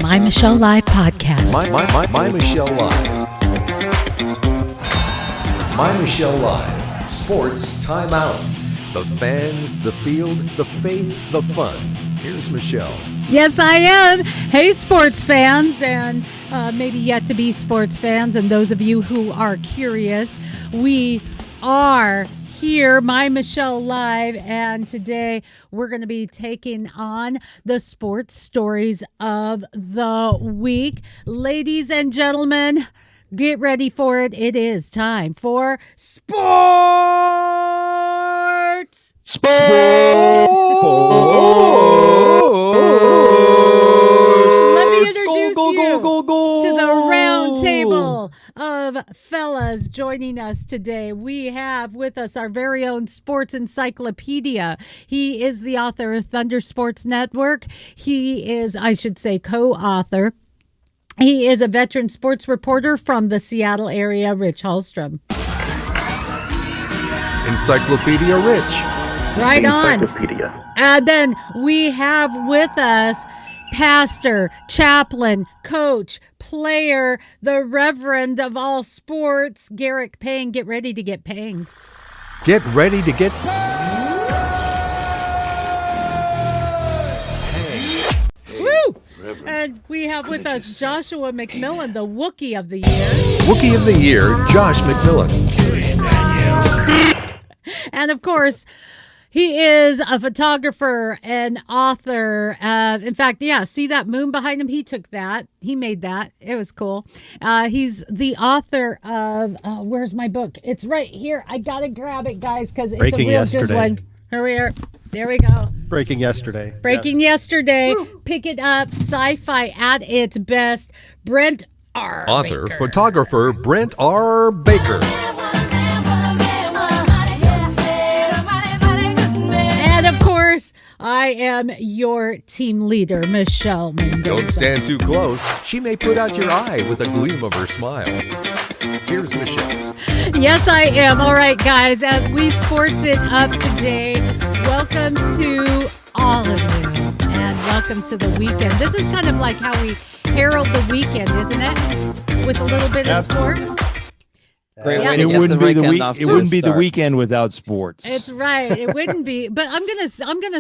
My Michelle Live podcast. My Michelle Live. My Michelle Live. Sports timeout. The fans, the field, the faith, the fun. Here's Michelle. Yes, I am. Hey, sports fans, and maybe yet to be sports fans, and those of you who are curious, we are here, My Michelle Live, and today we're going to be taking on the sports stories of the week. Ladies and gentlemen, get ready for it. It is time for sports. Let me introduce you to the round table of fellas joining us today. We have with us our very own sports encyclopedia. He is the author of Thunder Sports Network. He is, I should say, co-author. He is a veteran sports reporter from the Seattle area, Rich Hallstrom. Encyclopedia Rich. Right on. And then we have with us pastor, chaplain, coach, player, the reverend of all sports, Garrick Payne. Get ready to get paying. Get ready to get Woo! And we have with us Joshua McMillan, the Wookiee of the Year. Wookiee of the Year, Josh McMillan. And of course, he is a photographer and author. In fact, yeah, see that moon behind him? He took that. He made that. It was cool. He's the author of, where's my book? It's right here. I got to grab it, guys, because it's a real good one. Here we are. There we go. Breaking Yesterday. Yesterday. Woo. Pick it up. Sci-fi at its best. Brent R. Author, Baker. photographer, Brent R. Baker. And of course, I am your team leader, Michelle Mendoza. Don't stand too close. She may put out your eye with a gleam of her smile. Here's Michelle. Yes, I am. All right, guys, as we sports it up today, welcome to all of you, and welcome to the weekend. This is kind of like how we herald the weekend, isn't it? With a little bit of sports. Great way to get the weekend off. It wouldn't be the weekend without sports. It's right. It wouldn't be. But I'm gonna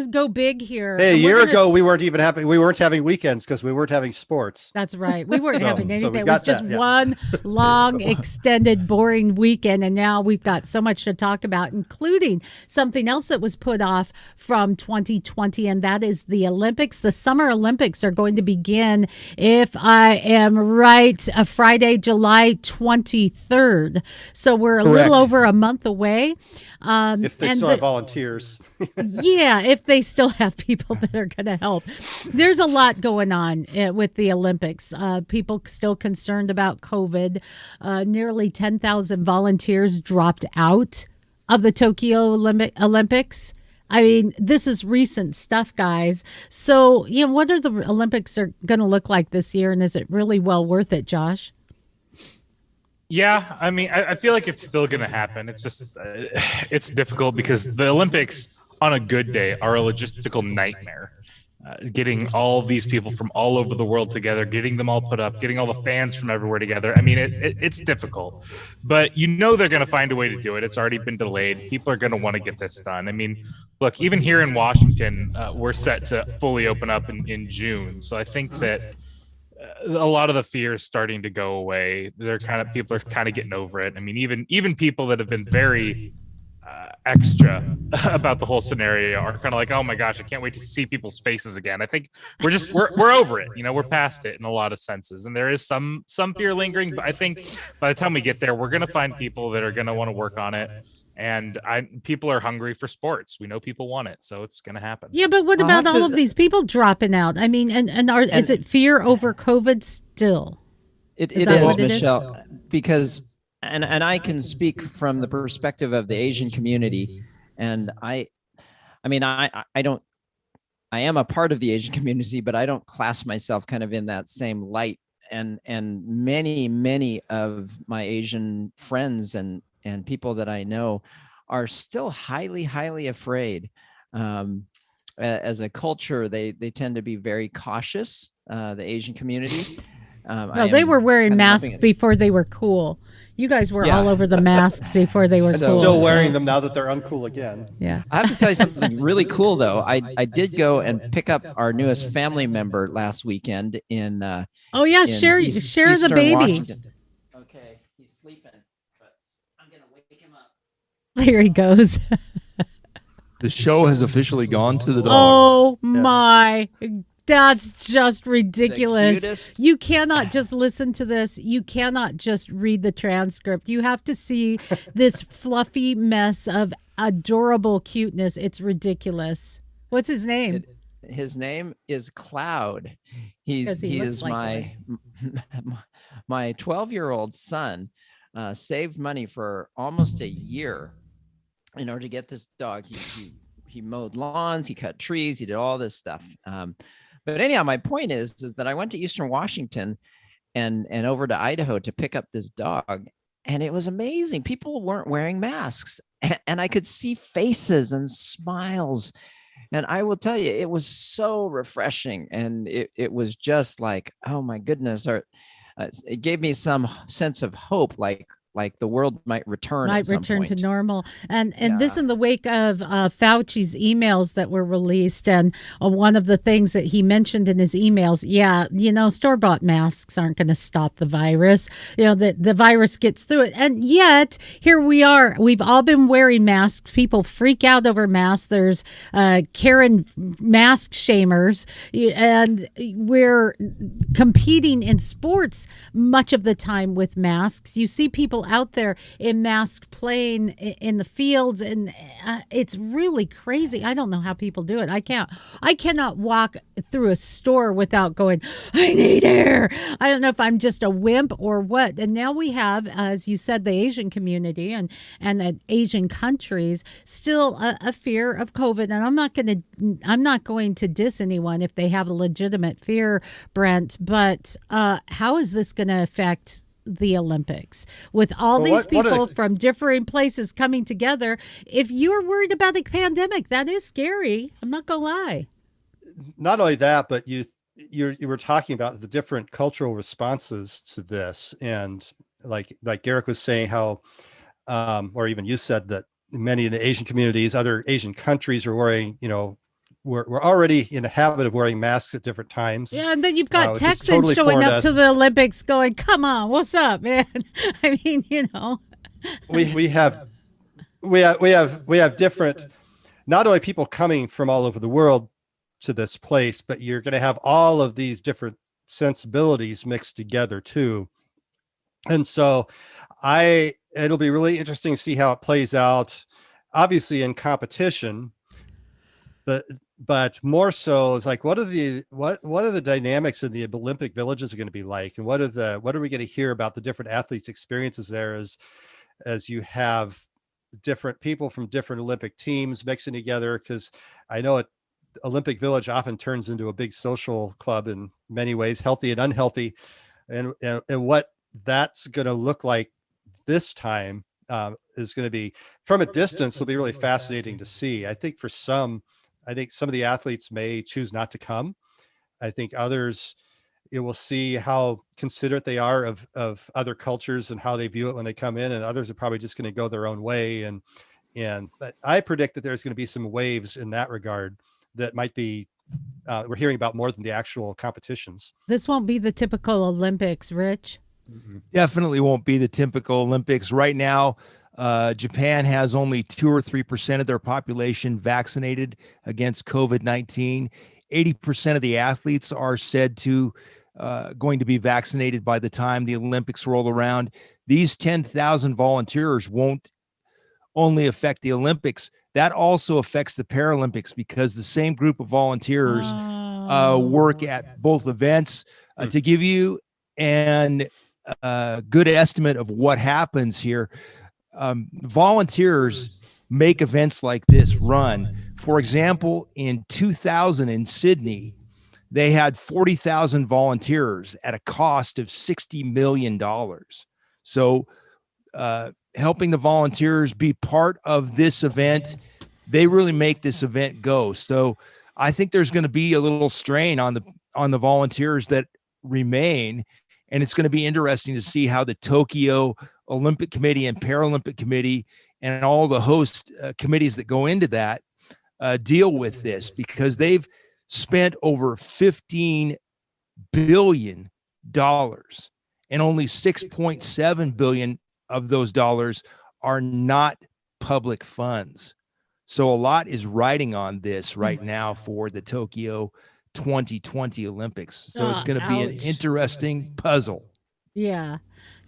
go big here. Hey, a year ago we weren't having weekends because we weren't having sports. That's right. We weren't having anything. It was got just that, yeah. one long, extended, boring weekend. And now we've got so much to talk about, including something else that was put off from 2020, and that is the Olympics. The Summer Olympics are going to begin, if I am right, Friday, July 23rd. So we're a little over a month away. If they still have volunteers. Yeah, if they still have people that are going to help. There's a lot going on with the Olympics. People still concerned about COVID. Nearly 10,000 volunteers dropped out of the Tokyo Olympics. I mean, this is recent stuff, guys. So, what are the Olympics are going to look like this year? And is it really well worth it, Josh? Yeah, I mean, I feel like it's still going to happen. It's just, it's difficult because the Olympics on a good day are a logistical nightmare. Getting all these people from all over the world together, getting them all put up, getting all the fans from everywhere together. I mean, it's difficult, but they're going to find a way to do it. It's already been delayed. People are going to want to get this done. I mean, look, even here in Washington, we're set to fully open up in June. So I think that a lot of the fear is starting to go away. People are kind of getting over it. I mean, even people that have been very extra about the whole scenario are kind of like, oh my gosh, I can't wait to see people's faces again. I think we're over it. We're past it in a lot of senses, and there is some fear lingering. But I think by the time we get there, we're going to find people that are going to want to work on it. And people are hungry for sports. We know people want it, so it's going to happen. Yeah, but what about all of these people dropping out? I mean, is it fear over COVID still? It is, Michelle, because and I can speak from the perspective of the Asian community, and I am a part of the Asian community, but I don't class myself kind of in that same light. And many of my Asian friends and people that I know are still highly afraid. As a culture, they tend to be very cautious the Asian community. No, they were wearing masks before they were cool. You guys were all over the mask before they were And cool. still wearing them now that they're uncool again. Yeah. I have to tell you something really cool, though. I did go and pick up our newest family member last weekend in. Oh yeah, in share Eastern the baby. Washington. Okay, he's sleeping, but I'm gonna wake him up. There he goes. The show has officially gone to the dogs. Oh my. That's just ridiculous. cutest- You cannot just listen to this. You cannot just read the transcript. You have to see this fluffy mess of adorable cuteness. It's ridiculous. What's his name? His name is Cloud. He looks is like my 12-year-old son saved money for almost a year in order to get this dog. He mowed lawns, he cut trees, he did all this stuff. But anyhow, my point is that I went to Eastern Washington and over to Idaho to pick up this dog, and it was amazing. People weren't wearing masks, and I could see faces and smiles. And I will tell you, it was so refreshing, and it was just like, oh my goodness, it gave me some sense of hope, like the world might return to normal. And this in the wake of Fauci's emails that were released. And one of the things that he mentioned in his emails, store-bought masks aren't going to stop the virus. The virus gets through it. And yet, here we are. We've all been wearing masks. People freak out over masks. There's Karen mask shamers. And we're competing in sports much of the time with masks. You see people out there in masks playing in the fields, and it's really crazy. I don't know how people do it. I cannot walk through a store without going, I need air. I don't know if I'm just a wimp or what. And now we have, as you said, the Asian community and the Asian countries still a fear of COVID. And I'm not going to diss anyone if they have a legitimate fear, Brent, but how is this going to affect the Olympics with all these people from different places coming together? If you're worried about a pandemic, that is scary. I'm not gonna lie. Not only that, but you were talking about the different cultural responses to this, and like Garrick was saying how, or even you said that many of the Asian communities, other Asian countries are wearing, we're already in the habit of wearing masks at different times. Yeah, and then you've got Texans totally showing up us. to the Olympics going, come on, what's up, man? I mean, we have different, not only people coming from all over the world to this place, but you're going to have all of these different sensibilities mixed together too. And so it'll be really interesting to see how it plays out, obviously in competition, but more so is like, what are the dynamics in the Olympic villages are going to be like? And what are we going to hear about the different athletes' experiences there as you have different people from different Olympic teams mixing together? Because I know Olympic Village often turns into a big social club in many ways, healthy and unhealthy. And what that's going to look like this time is going to be, from a distance, will be really fascinating to see. I think some of the athletes may choose not to come. I think others, you will see how considerate they are of other cultures and how they view it when they come in, and others are probably just going to go their own way. But I predict that there's going to be some waves in that regard that might be, we're hearing about more than the actual competitions. This won't be the typical Olympics, Rich. Definitely won't be the typical Olympics. Right now, Japan has only 2 or 3% of their population vaccinated against COVID-19. 80% of the athletes are said to going to be vaccinated by the time the Olympics roll around. These 10,000 volunteers won't only affect the Olympics. That also affects the Paralympics, because the same group of volunteers work at both events. To give you a good estimate of what happens here, volunteers make events like this run. For example, in 2000 in Sydney, they had 40,000 volunteers at a cost of $60 million. So helping the volunteers be part of this event, they really make this event go. So I think there's going to be a little strain on on the volunteers that remain. And it's going to be interesting to see how the Tokyo Olympic Committee and Paralympic Committee and all the host committees that go into that deal with this, because they've spent over $15 billion, and only 6.7 billion of those dollars are not public funds. So a lot is riding on this right now for the Tokyo 2020 Olympics. So it's going to be an interesting puzzle. Yeah,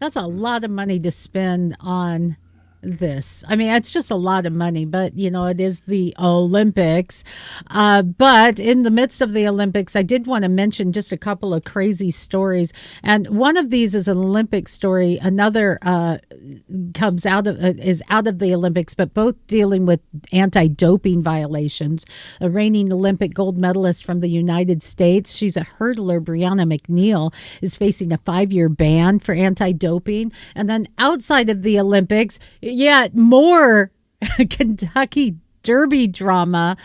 that's a lot of money to spend on this. I mean, it's just a lot of money, but it is the Olympics. But in the midst of the Olympics, I did want to mention just a couple of crazy stories. And one of these is an Olympic story. Another is out of the Olympics, but both dealing with anti-doping violations. A reigning Olympic gold medalist from the United States, she's a hurdler, Brianna McNeil, is facing a 5-year ban for anti-doping. And then outside of the Olympics, more Kentucky Derby drama.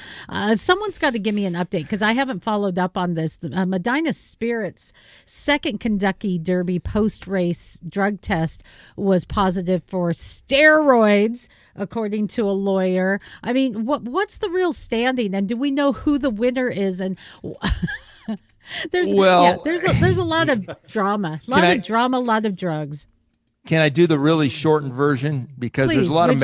Someone's got to give me an update because I haven't followed up on this. Medina Spirit's second Kentucky Derby post-race drug test was positive for steroids, according to a lawyer. I mean, what's the real standing, and do we know who the winner is? And there's a lot of drama, a lot of drugs. Can I do the really shortened version? Because there's a lot of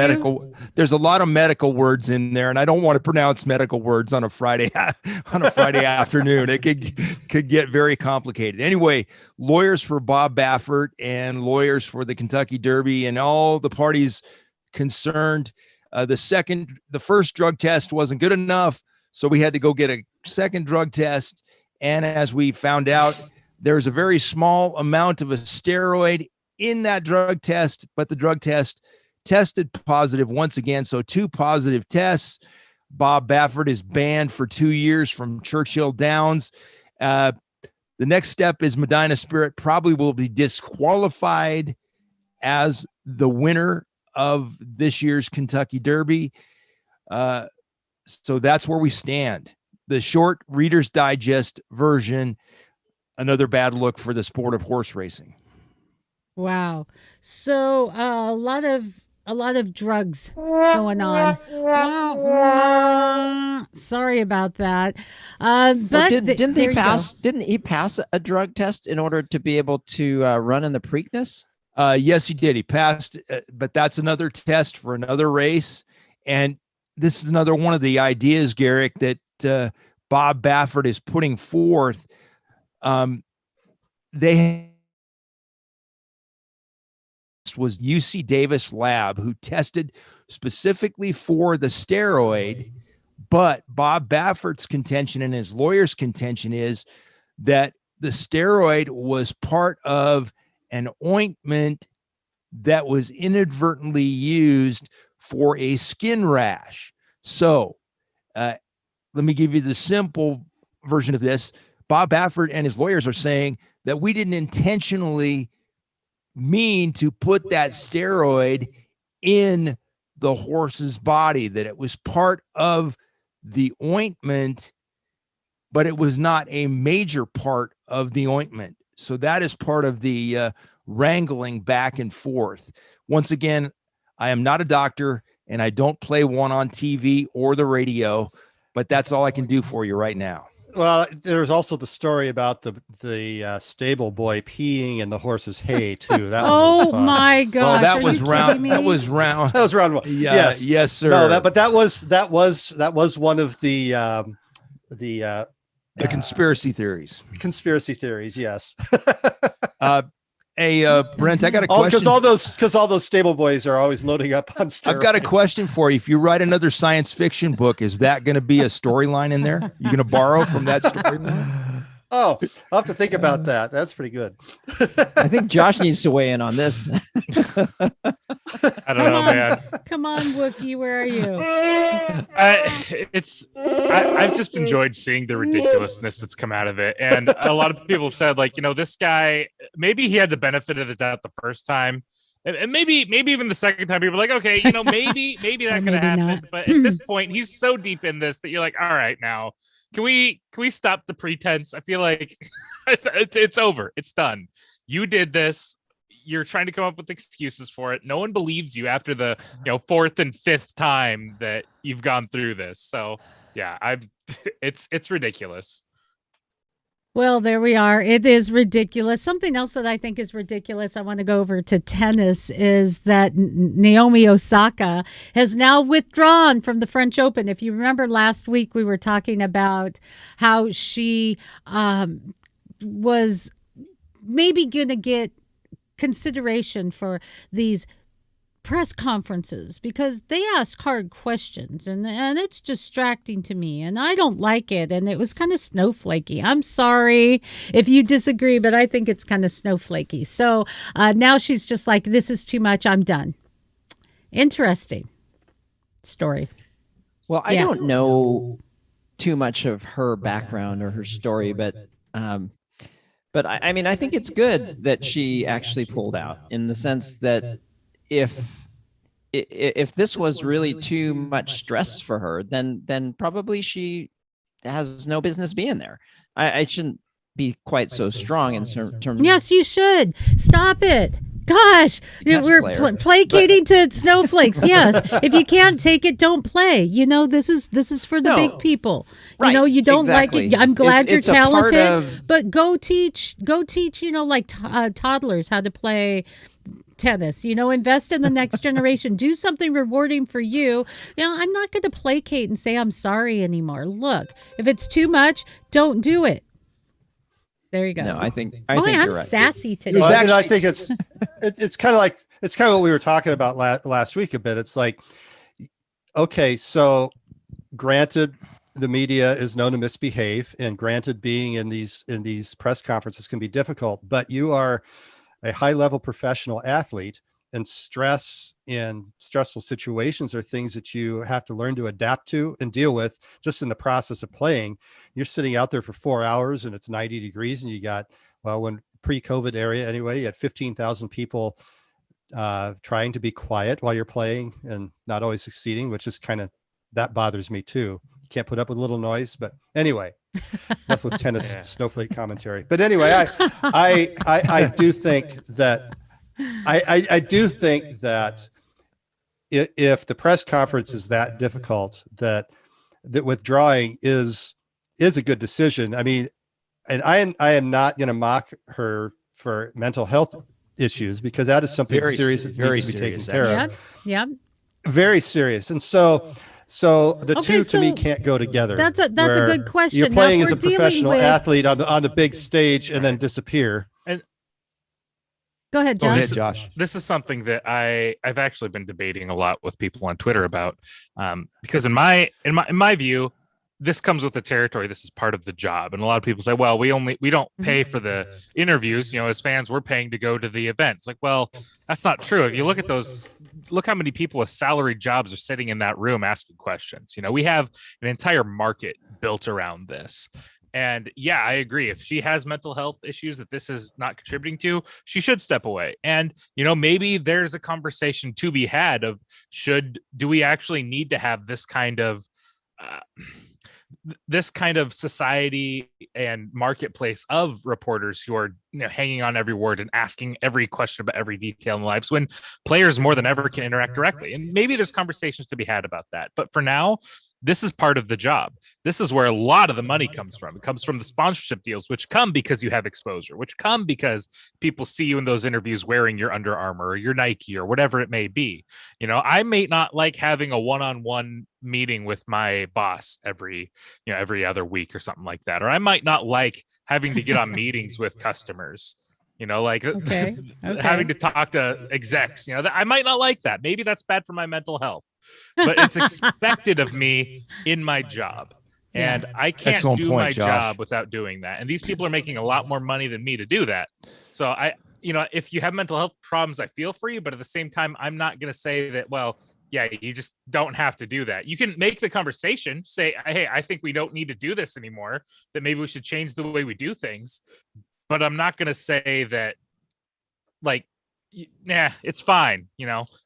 medical words in there, and I don't want to pronounce medical words on a Friday afternoon. It could get very complicated. Anyway, lawyers for Bob Baffert and lawyers for the Kentucky Derby and all the parties concerned, the first drug test wasn't good enough, so we had to go get a second drug test. And as we found out, there's a very small amount of a steroid in that drug test, but the drug test tested positive once again. So 2 positive tests. Bob Baffert is banned for 2 years from Churchill Downs. The next step is Medina Spirit probably will be disqualified as the winner of this year's Kentucky Derby. So that's where we stand. The short Reader's Digest version, another bad look for the sport of horse racing. Wow. So a lot of drugs going on. Sorry about that. But didn't he pass a drug test in order to be able to run in the Preakness? Yes, he did. He passed, but that's another test for another race. And this is another one of the ideas, Garrick, that Bob Baffert is putting forth. Was UC Davis lab who tested specifically for the steroid, but Bob Baffert's contention and his lawyer's contention is that the steroid was part of an ointment that was inadvertently used for a skin rash. So let me give you the simple version of this. Bob Baffert and his lawyers are saying that we didn't intentionally mean to put that steroid in the horse's body, that it was part of the ointment, but it was not a major part of the ointment. So that is part of the wrangling back and forth. Once again, I am not a doctor and I don't play one on TV or the radio, but that's all I can do for you right now. Well, there's also the story about the stable boy peeing in the horse's hay too. That was fun. My gosh! Well, that was round. That was round one. Yes, yes, sir. No, but that was one of the conspiracy theories. Conspiracy theories, yes. Hey, Brent, I got a question. Because all those stable boys are always loading up on steroids. I've got a question for you. If you write another science fiction book, is that going to be a storyline in there? You're going to borrow from that storyline? Oh, I'll have to think about that. That's pretty good. I think Josh needs to weigh in on this. I don't know, man. Come on, Wookie, where are you? I've just enjoyed seeing the ridiculousness that's come out of it. And a lot of people have said, like, this guy, maybe he had the benefit of the doubt the first time. And maybe even the second time, people were like, okay, maybe that could have happened. But at this point, he's so deep in this that you're like, all right, now Can we stop the pretense? I feel like it's over. It's done. You did this. You're trying to come up with excuses for it. No one believes you after the fourth and fifth time that you've gone through this. So yeah, it's ridiculous. Well, there we are. It is ridiculous. Something else that I think is ridiculous, I want to go over to tennis, is that Naomi Osaka has now withdrawn from the French Open. If you remember last week, we were talking about how she was maybe going to get consideration for these press conferences because they ask hard questions and it's distracting to me and I don't like it, and it was kind of snowflakey. I'm sorry if you disagree, but I think it's kind of snowflakey. So now she's just like, this is too much, I'm done. Interesting story. Well, I don't know too much of her background or her story, but I mean, I think it's good that she actually pulled out, in the sense that if this was really too much stress for her, then probably she has no business being there. I shouldn't be quite so strong in terms of... Yes, you should. Stop it. Gosh, we're placating to snowflakes. Yes, if you can't take it, don't play. This is for the big people. Right, you don't like it. I'm glad you're talented, but go teach. Like toddlers how to play tennis. Invest in the next generation. Do something rewarding for you. I'm not going to placate and say I'm sorry anymore. Look, if it's too much, don't do it. There you go. No, I think I'm you're right. sassy today. Well, I think it's kind of like what we were talking about last week a bit. It's like, okay, so granted, the media is known to misbehave, and granted, being in these press conferences can be difficult, but you are a high-level professional athlete, and stress in stressful situations are things that you have to learn to adapt to and deal with just in the process of playing. You're sitting out there for 4 hours and it's 90 degrees, and you got, when pre-COVID area anyway, you had 15,000 people trying to be quiet while you're playing and not always succeeding, which is that bothers me too. You can't put up with a little noise, but anyway, enough with tennis snowflake commentary. But anyway, I do think that I do think that if the press conference is that difficult, that withdrawing is a good decision. I mean, and I am not going to mock her for mental health issues, because that is something serious that needs to be taken care of. Yeah. Very serious. And so the two to me can't go together. That's a good question. You're playing as a professional athlete on the big stage and then disappear. Go ahead, Josh. This is something that I've actually been debating a lot with people on Twitter about, because in my view, this comes with the territory. This is part of the job, and a lot of people say, "Well, we don't pay for the interviews. As fans, we're paying to go to the events." Like, well, that's not true. If you look at those, look how many people with salaried jobs are sitting in that room asking questions. We have an entire market built around this. And yeah, I agree. If she has mental health issues that this is not contributing to, she should step away. And, maybe there's a conversation to be had of do we actually need to have this kind of society and marketplace of reporters who are hanging on every word and asking every question about every detail in lives, when players more than ever can interact directly. And maybe there's conversations to be had about that. But for now, this is part of the job. This is where a lot of the money comes from. It comes from the sponsorship deals, which come because you have exposure, which come because people see you in those interviews wearing your Under Armour or your Nike or whatever it may be. I may not like having a one-on-one meeting with my boss every other week or something like that. Or I might not like having to get on meetings with customers. Having to talk to execs, I might not like that. Maybe that's bad for my mental health, but it's expected of me in my job. And I can't do my job without doing that. And these people are making a lot more money than me to do that. So if you have mental health problems, I feel for you, but at the same time, I'm not going to say that, well, yeah, you just don't have to do that. You can make the conversation, say, hey, I think we don't need to do this anymore, that maybe we should change the way we do things. But I'm not going to say that, like, it's fine.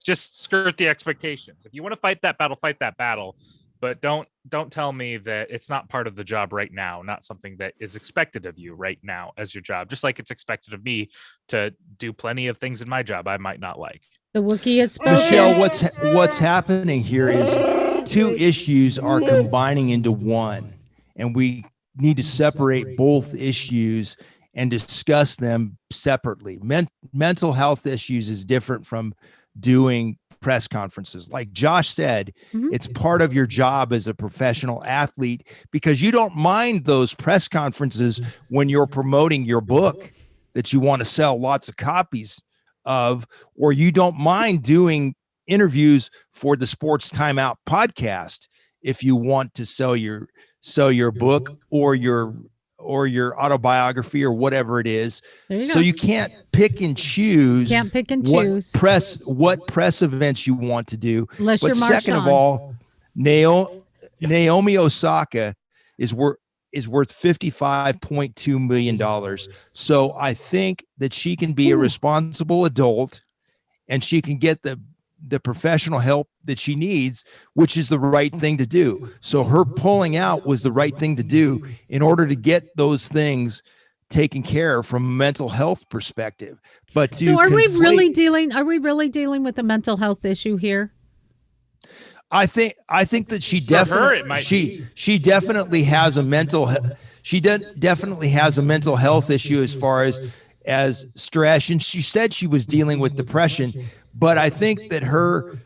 Just skirt the expectations. If you want to fight that battle, fight that battle. but don't tell me that it's not part of the job right now, not something that is expected of you right now as your job, just like it's expected of me to do plenty of things in my job I might not like. The Wookiee has spoken. Michelle, what's happening here is two issues are combining into one, and we need to separate both issues and discuss them separately. Mental health issues is different from doing press conferences. Like Josh said, it's part of your job as a professional athlete, because you don't mind those press conferences when you're promoting your book that you want to sell lots of copies of, or you don't mind doing interviews for the Sports Timeout podcast if you want to sell your book or your autobiography or whatever it is. So you can't pick and choose. What press events you want to do. Unless but you're second of all, Naomi Osaka is worth $55.2 million. So I think that she can be a responsible adult, and she can get the professional help that she needs, which is the right thing to do. So her pulling out was the right thing to do in order to get those things taken care of from a mental health perspective. But so are we really dealing with a mental health issue here? I think that she definitely she definitely has a mental definitely has a mental health issue as far as stress, and she said she was dealing with depression, but I think that her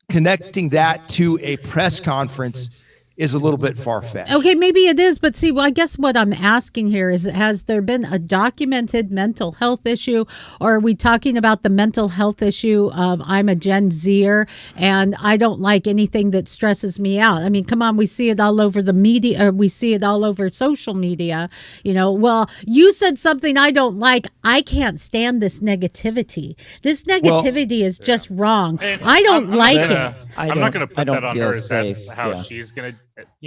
connecting that to a press conference is a little bit far-fetched. Okay, maybe it is, but see, well, I guess what I'm asking here is, has there been a documented mental health issue, or are we talking about the mental health issue of I'm a Gen Zer and I don't like anything that stresses me out? I mean, come on, we see it all over the media, or we see it all over social media. You know, well, you said something I don't like. I can't stand this negativity. This negativity is just wrong. And I don't like it. I'm not going to put that on her. That's how Yeah. she's going to,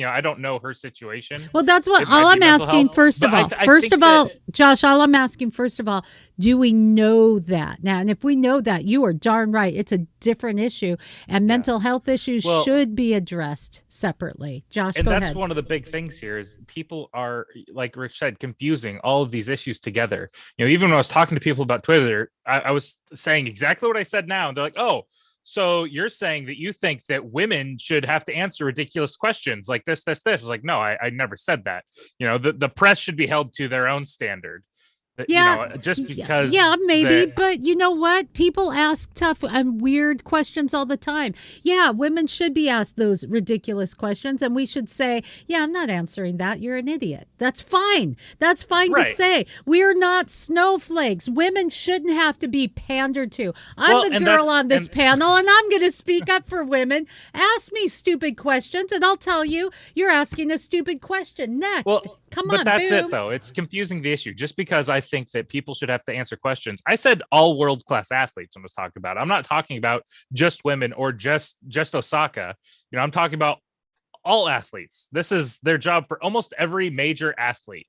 I don't know her situation. Well, that's what It might all be I'm mental asking. health, First of but all, I think that- Josh, all I'm asking, first of all, do we know that now? And if we know that, you are darn right. It's a different issue, and mental health issues should be addressed separately. Josh, and go that's ahead. one of the big things here is people are, like Rich said, confusing all of these issues together. Even when I was talking to people about Twitter, I was saying exactly what I said now, and they're like, "Oh, so you're saying that you think that women should have to answer ridiculous questions like this?" It's like, no, I never said that. The press should be held to their own standard. Just because. Yeah, maybe. But you know what? People ask tough and weird questions all the time. Yeah, women should be asked those ridiculous questions, and we should say, yeah, I'm not answering that. You're an idiot. That's fine. That's fine to say. We're not snowflakes. Women shouldn't have to be pandered to. I'm the girl on this panel, and I'm going to speak up for women. Ask me stupid questions, and I'll tell you, you're asking a stupid question. Next. Come on, but that's boom. it, though. It's confusing the issue. Just because I think that people should have to answer questions. I said all world-class athletes when I was talking about it. I'm not talking about just women or just Osaka. I'm talking about all athletes. This is their job for almost every major athlete.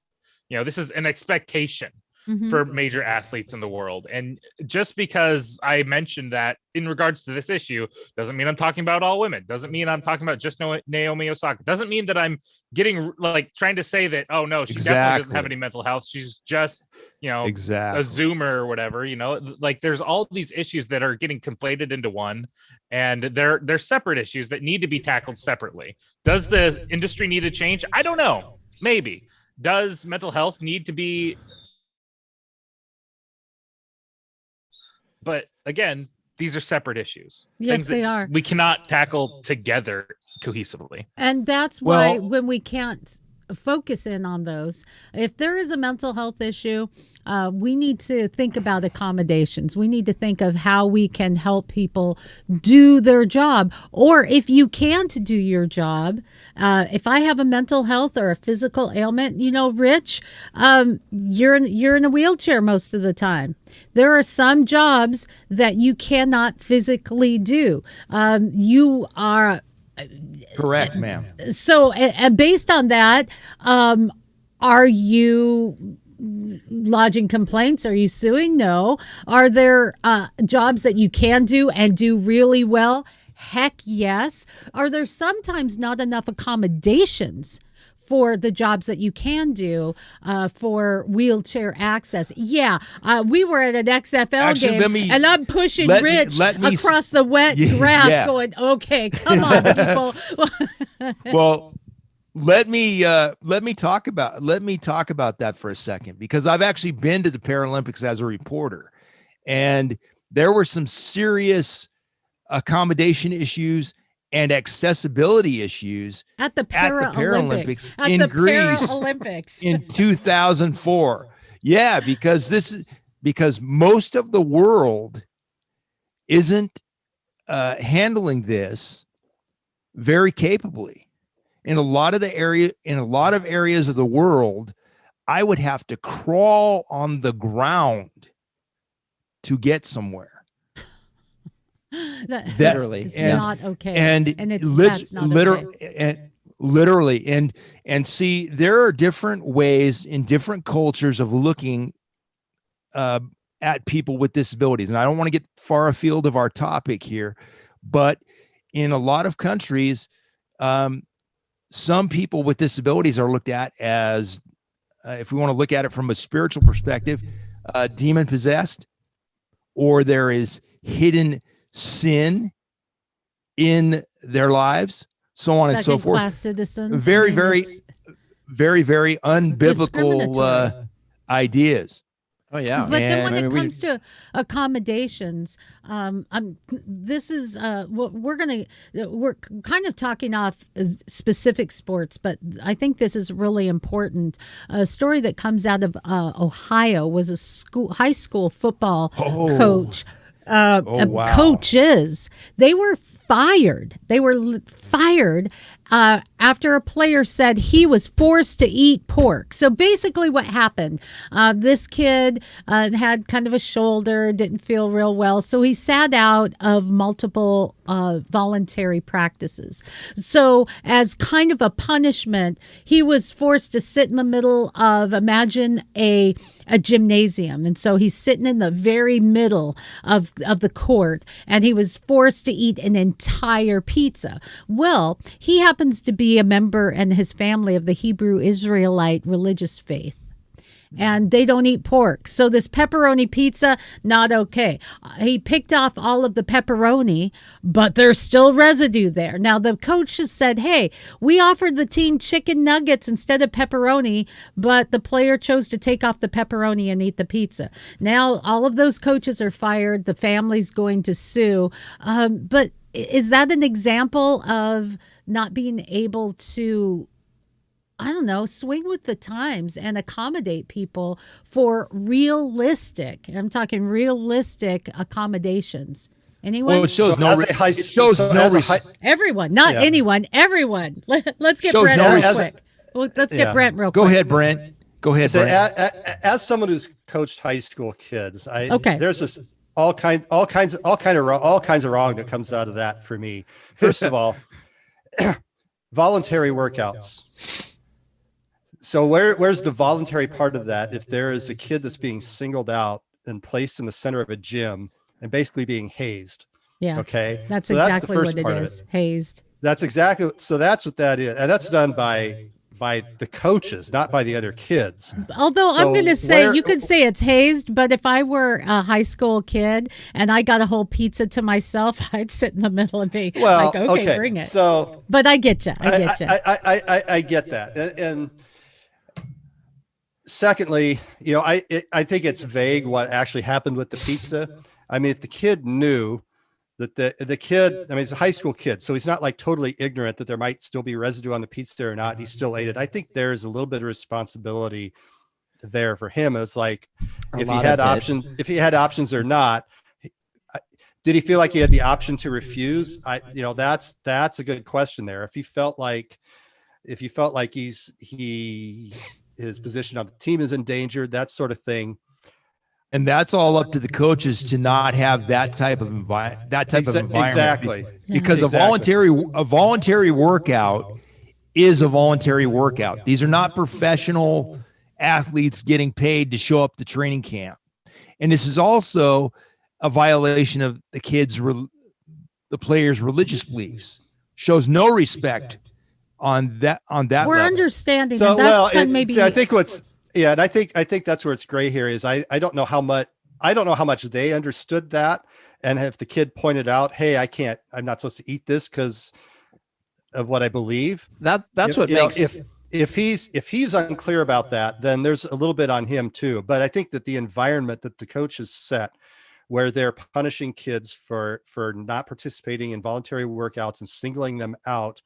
This is an expectation for major athletes in the world. And just because I mentioned that in regards to this issue doesn't mean I'm talking about all women. Doesn't mean I'm talking about just Naomi Osaka. Doesn't mean that I'm getting trying to say that, oh no, she definitely doesn't have any mental health. She's just, a Zoomer or whatever, there's all these issues that are getting conflated into one, and they're separate issues that need to be tackled separately. Does the industry need to change? I don't know. Maybe. Does mental health need to be? But again, these are separate issues. Yes, they are. We cannot tackle together cohesively. And that's why when we can't focus in on those, if there is a mental health issue, we need to think about accommodations. We need to think of how we can help people do their job. Or if you can't do your job, if I have a mental health or a physical ailment, Rich, you're in a wheelchair most of the time. There are some jobs that you cannot physically do. You are correct, ma'am. So, based on that, are you lodging complaints? Are you suing? No. Are there jobs that you can do and do really well? Heck yes. Are there sometimes not enough accommodations for the jobs that you can do for wheelchair access? Yeah, we were at an XFL game, and I'm pushing Rich across the wet grass going, okay, come on, people. Well, let me talk about that for a second, because I've actually been to the Paralympics as a reporter, and there were some serious accommodation issues and accessibility issues at the Paralympics in Greece in 2004. Yeah, because most of the world isn't handling this very capably. In a lot of areas of the world, I would have to crawl on the ground to get somewhere. Literally, it's not okay, and that's not okay. Literally, and see, there are different ways in different cultures of looking at people with disabilities, and I don't want to get far afield of our topic here, but in a lot of countries, some people with disabilities are looked at as, if we want to look at it from a spiritual perspective, demon possessed, or there is hidden sin in their lives, so on and so forth. Second-class citizens. Very, very unbiblical ideas. Oh yeah, but then when it comes to accommodations, this is we're kind of talking off specific sports, but I think this is really important. A story that comes out of Ohio was a high school football coach. Wow. Coaches, they were fired. They were fired after a player said he was forced to eat pork. So basically what happened, this kid had kind of a shoulder, didn't feel real well. So he sat out of multiple voluntary practices. So as kind of a punishment, he was forced to sit in the middle of, imagine a gymnasium. And so he's sitting in the very middle of the court, and he was forced to eat an entire pizza. Well, he happens to be a member and his family of the Hebrew Israelite religious faith, and they don't eat pork. So this pepperoni pizza, not okay. He picked off all of the pepperoni, but there's still residue there. Now the coach has said, hey, we offered the team chicken nuggets instead of pepperoni, but the player chose to take off the pepperoni and eat the pizza. Now all of those coaches are fired. The family's going to sue. But is that an example of not being able to, I don't know, swing with the times and accommodate people for realistic, I'm talking realistic accommodations? Anyone? Well, it shows everyone, not anyone, everyone. Let's get Brent real quick. Let's get Brent real quick. Go ahead, Brent. As someone who's coached high school kids, there's this all kinds of wrong that comes out of that for me. First of all, voluntary workouts. So where's the voluntary part of that? If there is a kid that's being singled out and placed in the center of a gym and basically being hazed. Yeah. Okay. That's exactly what it is. Hazed. That's exactly. So that's what that is. And that's done by the coaches, not by the other kids. Although I'm going to say, you could say it's hazed, but if I were a high school kid and I got a whole pizza to myself, I'd sit in the middle and be like, okay, bring it. So, but I get you. I get that. And secondly, I think it's vague what actually happened with the pizza. I mean, if the kid knew that the kid, I mean, it's a high school kid, so he's not like totally ignorant that there might still be residue on the pizza or not. He still ate it. I think there's a little bit of responsibility there for him. It's like if he had options or not. Did he feel like he had the option to refuse? That's a good question there. If he felt like his position on the team is endangered, that sort of thing. And that's all up to the coaches to not have that type of environment. Exactly. Because a voluntary workout is a voluntary workout. These are not professional athletes getting paid to show up to training camp. And this is also a violation of the kids' the player's religious beliefs, shows no respect on that We're level. understanding. So and that's well, kind of maybe. see, I think and I think that's where it's gray here is I don't know how much they understood that, and if the kid pointed out, hey, I'm not supposed to eat this because of what I believe. That's what makes if he's unclear about that, then there's a little bit on him too. But I think that the environment that the coach has set, where they're punishing kids for not participating in voluntary workouts and singling them out.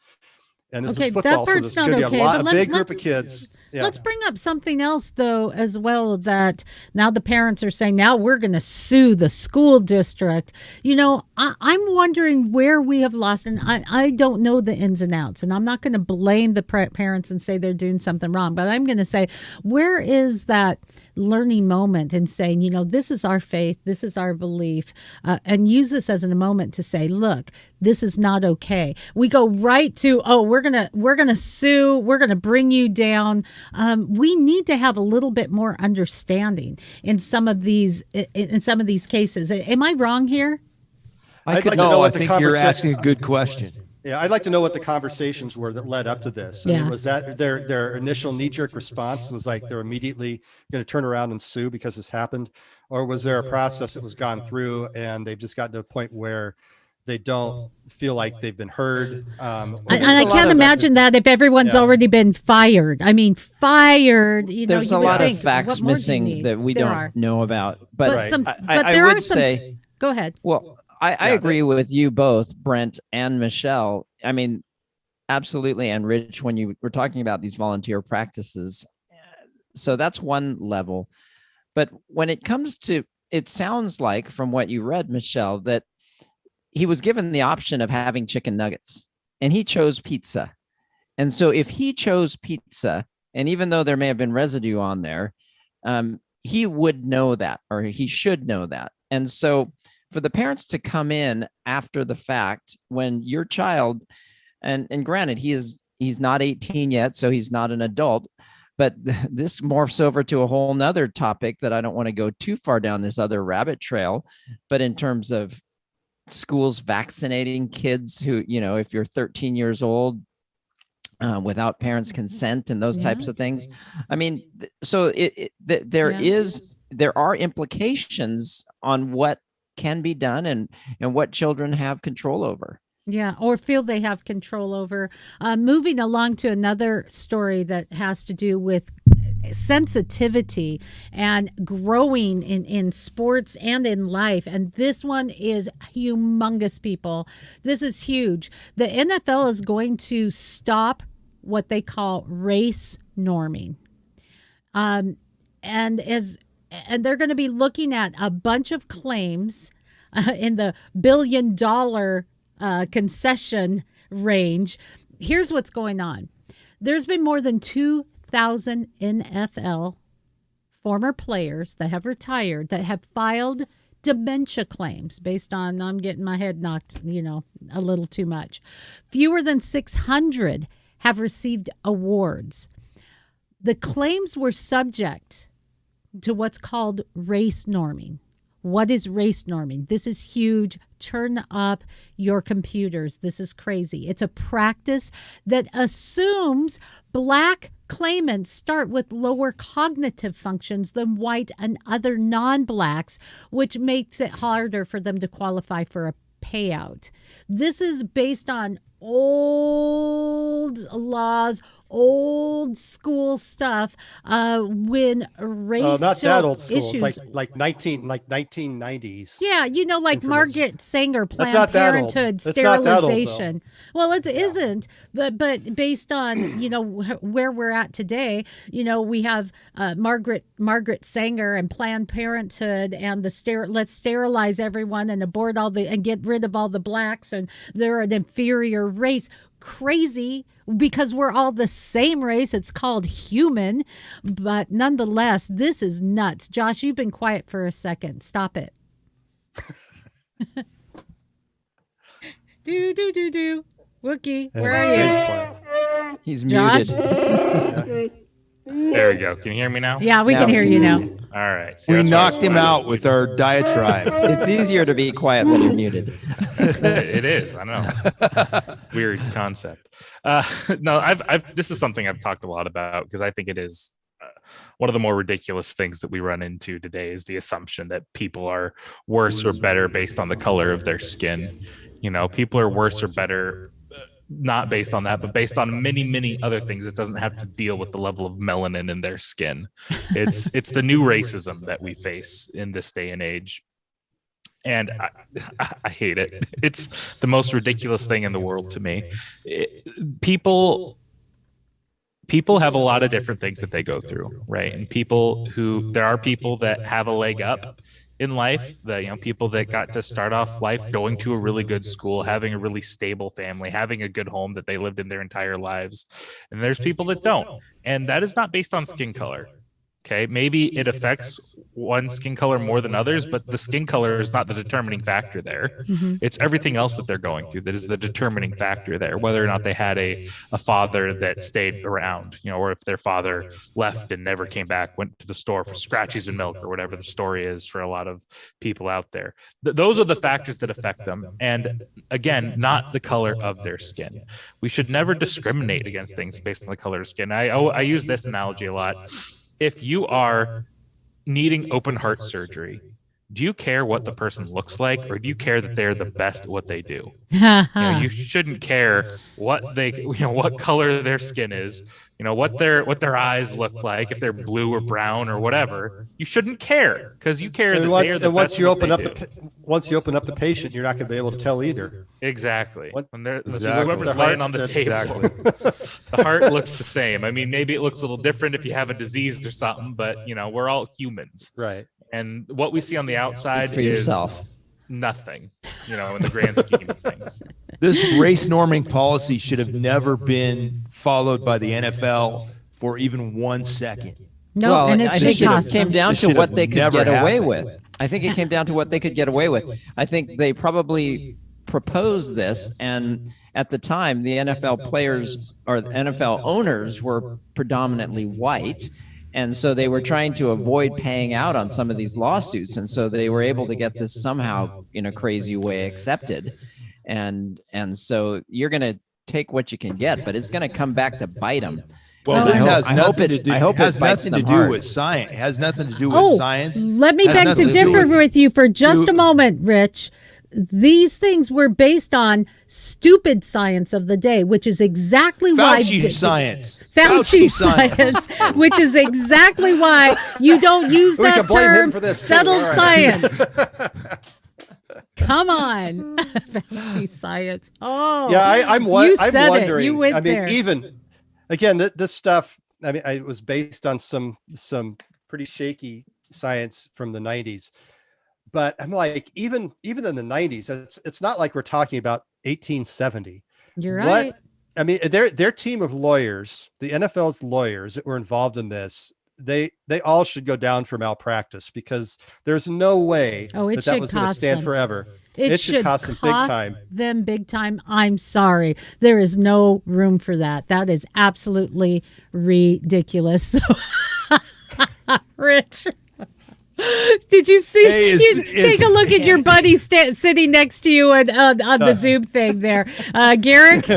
And this Okay, is football, that part's so there's going to be not a okay, big group of kids. Yeah. Let's bring up something else, though, as well, that now the parents are saying, now we're going to sue the school district. You know, I'm wondering where we have lost, and I don't know the ins and outs, and I'm not going to blame the parents and say they're doing something wrong, but I'm going to say, where is that learning moment in saying, you know, this is our faith, this is our belief, and use this as a moment to say, look, this is not okay. We go right to, oh, we're gonna sue, we're gonna bring you down. We need to have a little bit more understanding in some of these cases. Am I wrong here? I think you're asking a good question. Yeah, I'd like to know what the conversations were that led up to this. I mean, was that their initial knee-jerk response was like they're immediately going to turn around and sue because this happened? Or was there a process that was gone through and they've just gotten to a point where they don't feel like they've been heard? And I can't imagine that if everyone's already been fired. I mean, fired. You know, there's a lot of facts missing that we don't know about. But I would say, go ahead. Well, I agree with you both, Brent and Michelle. I mean, absolutely. And Rich, when you were talking about these volunteer practices, so that's one level. But when it comes to, it sounds like from what you read, Michelle, that he was given the option of having chicken nuggets and he chose pizza. And so if he chose pizza, and even though there may have been residue on there, he would know that, or he should know that. And so for the parents to come in after the fact when your child, and granted, he's not 18 yet, so he's not an adult, but this morphs over to a whole nother topic that I don't want to go too far down this other rabbit trail. But in terms of schools vaccinating kids who, you know, if you're 13 years old without parents' consent and those types of things. I mean, so there are implications on what can be done and what children have control over. Yeah, or feel they have control over. Moving along to another story that has to do with sensitivity and growing in sports and in life. And this one is humongous, people. This is huge. The NFL is going to stop what they call race norming. And they're going to be looking at a bunch of claims in the billion-dollar concession range. Here's what's going on. There's been more than 2,000 NFL former players that have retired that have filed dementia claims based on, I'm getting my head knocked, a little too much. Fewer than 600 have received awards. The claims were subject to what's called race norming. What is race norming? This is huge. Turn up your computers. This is crazy. It's a practice that assumes Black claimants start with lower cognitive functions than white and other non-Blacks, which makes it harder for them to qualify for a payout. This is based on old laws, old school stuff. When racial not that old school. issues, It's like 1990s. Yeah, like Margaret Sanger, Planned not that old. Parenthood, It's not that old, sterilization. Well, it isn't, but based on where we're at today, we have Margaret Sanger and Planned Parenthood and let's sterilize everyone and abort and get rid of all the Blacks, and they're an inferior race. Crazy, because we're all the same race. It's called human, but nonetheless, this is nuts. Josh, you've been quiet for a second. Stop it. do. Wookie, where are you? He's Josh? muted. There we go. Can you hear me now? Yeah, we can hear you now. All right. We knocked him out with our diatribe. It's easier to be quiet when you're muted. It is. I know. It's a weird concept. No, this is something I've talked a lot about because I think it is one of the more ridiculous things that we run into today is the assumption that people are worse or better based on the color of their skin. You know, people are worse or better not based on that, but based on many, many other thing that doesn't have to deal with the level of melanin in their skin. It's the new racism that we face in this day and age. And I hate it. It's the most ridiculous thing in the world to me. People have a lot of different things that they go through, right? And there are people that have a leg up in life, people that got to start off life going to a really good school, having a really stable family, having a good home that they lived in their entire lives. And there's people that don't. And that is not based on skin color. Okay, maybe it affects one skin color more than others, but the skin color is not the determining factor there. Mm-hmm. It's everything else that they're going through that is the determining factor there, whether or not they had a father that stayed around, or if their father left and never came back, went to the store for scratchies and milk or whatever the story is for a lot of people out there. Those are the factors that affect them. And again, not the color of their skin. We should never discriminate against things based on the color of skin. I use this analogy a lot. If you are needing open heart surgery, do you care what the person looks like, or do you care that they're the best at what they do? You shouldn't care what what color their skin is, what their eyes look like, if they're blue or brown or whatever. You shouldn't care because you care that they are the best. Once you open up the patient, you're not going to be able to tell either. Exactly. Whoever's laying on the table, the heart looks the same. I mean, maybe it looks a little different if you have a disease or something, but we're all humans, right? And what we see on the outside is nothing, in the grand scheme of things. This race norming policy should have never been followed by the NFL for even 1 second. No, and I think it came down to what they could get away with. I think it came down to what they could get away with. I think they probably proposed this, and at the time, the NFL players or the NFL owners were predominantly white. And so they were trying to avoid paying out on some of these lawsuits. And so they were able to get this somehow in a crazy way accepted. And so you're going to take what you can get, but it's going to come back to bite them. Well, this has nothing to do. I hope it has bites nothing to them do hard. with science. It has nothing to do with science. Let me beg to differ with you for just a moment, Rich. These things were based on stupid science of the day, which is exactly Fauci science, which is exactly why you don't use that term, settled science. Come on, Fauci science. Oh, yeah, I'm wondering. You went there. Even again, this stuff. I mean, it was based on some pretty shaky science from the 90s. But I'm like, even in the 90s, it's not like we're talking about 1870. You're right. I mean, their team of lawyers, the NFL's lawyers that were involved in this, they all should go down for malpractice because there's no way that was going to stand forever. It should cost them big time. I'm sorry. There is no room for that. That is absolutely ridiculous. So, Rich. Did you see? Take a look at your buddy sitting next to you on the Zoom thing there, Garrick.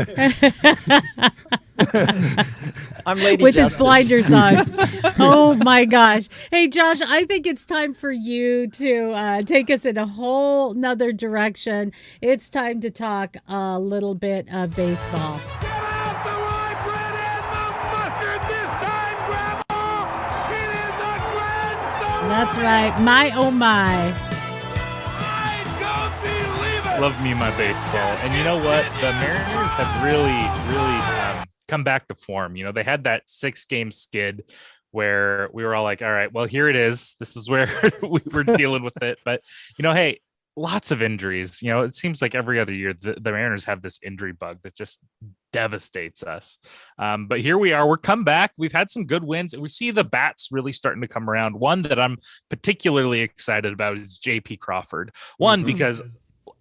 I'm Lady with Justice. His blinders on. Oh my gosh! Hey, Josh, I think it's time for you to take us in a whole nother direction. It's time to talk a little bit of baseball. That's right. My, oh my. Love me my baseball. And you know what? The Mariners have really come back to form. They had that 6-game skid where we were all like, all right, well, here it is. This is where we were dealing with it. But, hey, lots of injuries. It seems like every other year the Mariners have this injury bug that just devastates us. But here we are. We're come back. We've had some good wins, and we see the bats really starting to come around. One that I'm particularly excited about is J.P. Crawford. One, because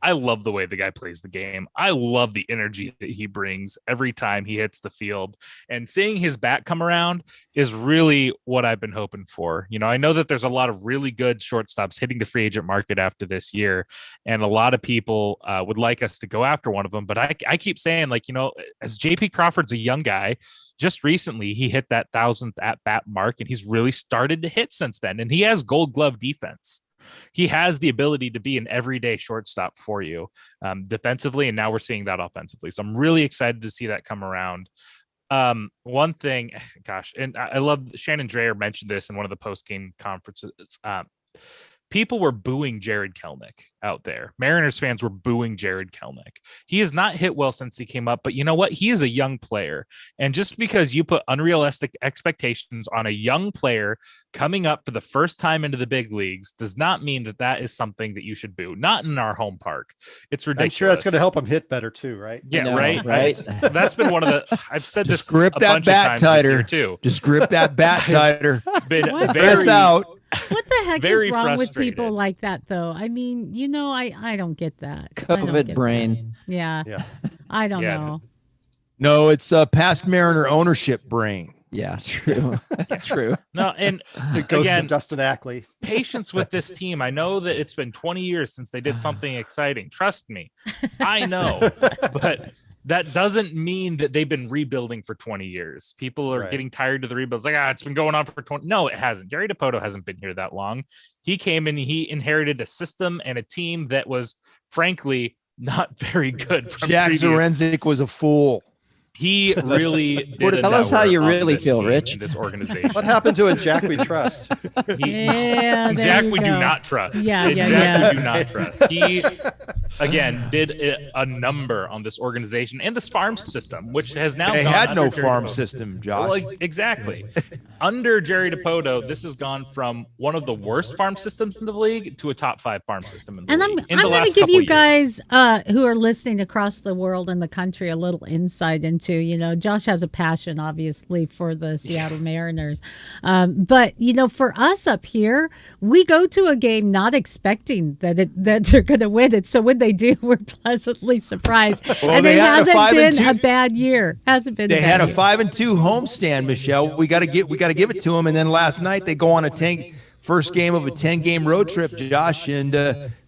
I love the way the guy plays the game. I love the energy that he brings every time he hits the field. And seeing his bat come around is really what I've been hoping for. You know, I know that there's a lot of really good shortstops hitting the free agent market after this year, and a lot of people would like us to go after one of them. But I keep saying, like, you know, as JP Crawford's a young guy, just recently he hit that 1,000th at bat mark, and he's really started to hit since then. And he has Gold Glove defense. He has the ability to be an everyday shortstop for you defensively, and now we're seeing that offensively. So I'm really excited to see that come around. One thing, gosh, and I love Shannon Drayer mentioned this in one of the post-game conferences. People were booing Jared Kelenic out there. Mariners fans were booing Jared Kelenic. He has not hit well since he came up, but you know what? He is a young player. And just because you put unrealistic expectations on a young player coming up for the first time into the big leagues does not mean that that is something that you should boo. Not in our home park. It's ridiculous. I'm sure that's going to help him hit better too, right? Yeah, know, right. That's been one of the. I've said Just this grip a that bunch bat of times this year tighter too. Just grip that bat tighter. Been What? very Press out. What the heck Very is wrong with frustrated. people like that, though? I mean, you know, I don't get that. I don't COVID get brain. that. Yeah. Yeah. I don't Yeah. know. No, it's past Mariner ownership brain. Yeah, true. True. No, and It goes again, to Dustin Ackley. patience with this team. I know that it's been 20 years since they did something exciting. Trust me, I know, but that doesn't mean that they've been rebuilding for 20 years. People are Right. getting tired of the rebuilds. Like, it's been going on for 20. No, it hasn't. Jerry DiPoto hasn't been here that long. He came in, he inherited a system and a team that was, frankly, not very good. From Jack previous. Zarenzik was a fool. He really did. Tell us how you really feel, team, Rich. in this organization. What happened to a Jack we trust? Yeah, there Jack you we do go. not trust. Yeah, yeah, Jack yeah. we do not trust. He again did a number on this organization and this farm system, which has now They gone had no under Jerry farm DiPoto. system, Josh. Well, like, exactly. Under Jerry DiPoto, this has gone from one of the worst farm systems in the league to a top 5 farm system in the And league. I'm going to give you guys who are listening across the world and the country a little insight into, you know, Josh has a passion, obviously, for the Seattle Mariners. But, you know, for us up here, we go to a game not expecting that they're going to win it. So when they do, we're pleasantly surprised. Well, and they it had a hasn't 5-2 been a bad year. Hasn't been They a bad had a year. 5-2 homestand, Michelle. We got to give it to them. And then last night they go on first game of a 10-game road trip, Josh, and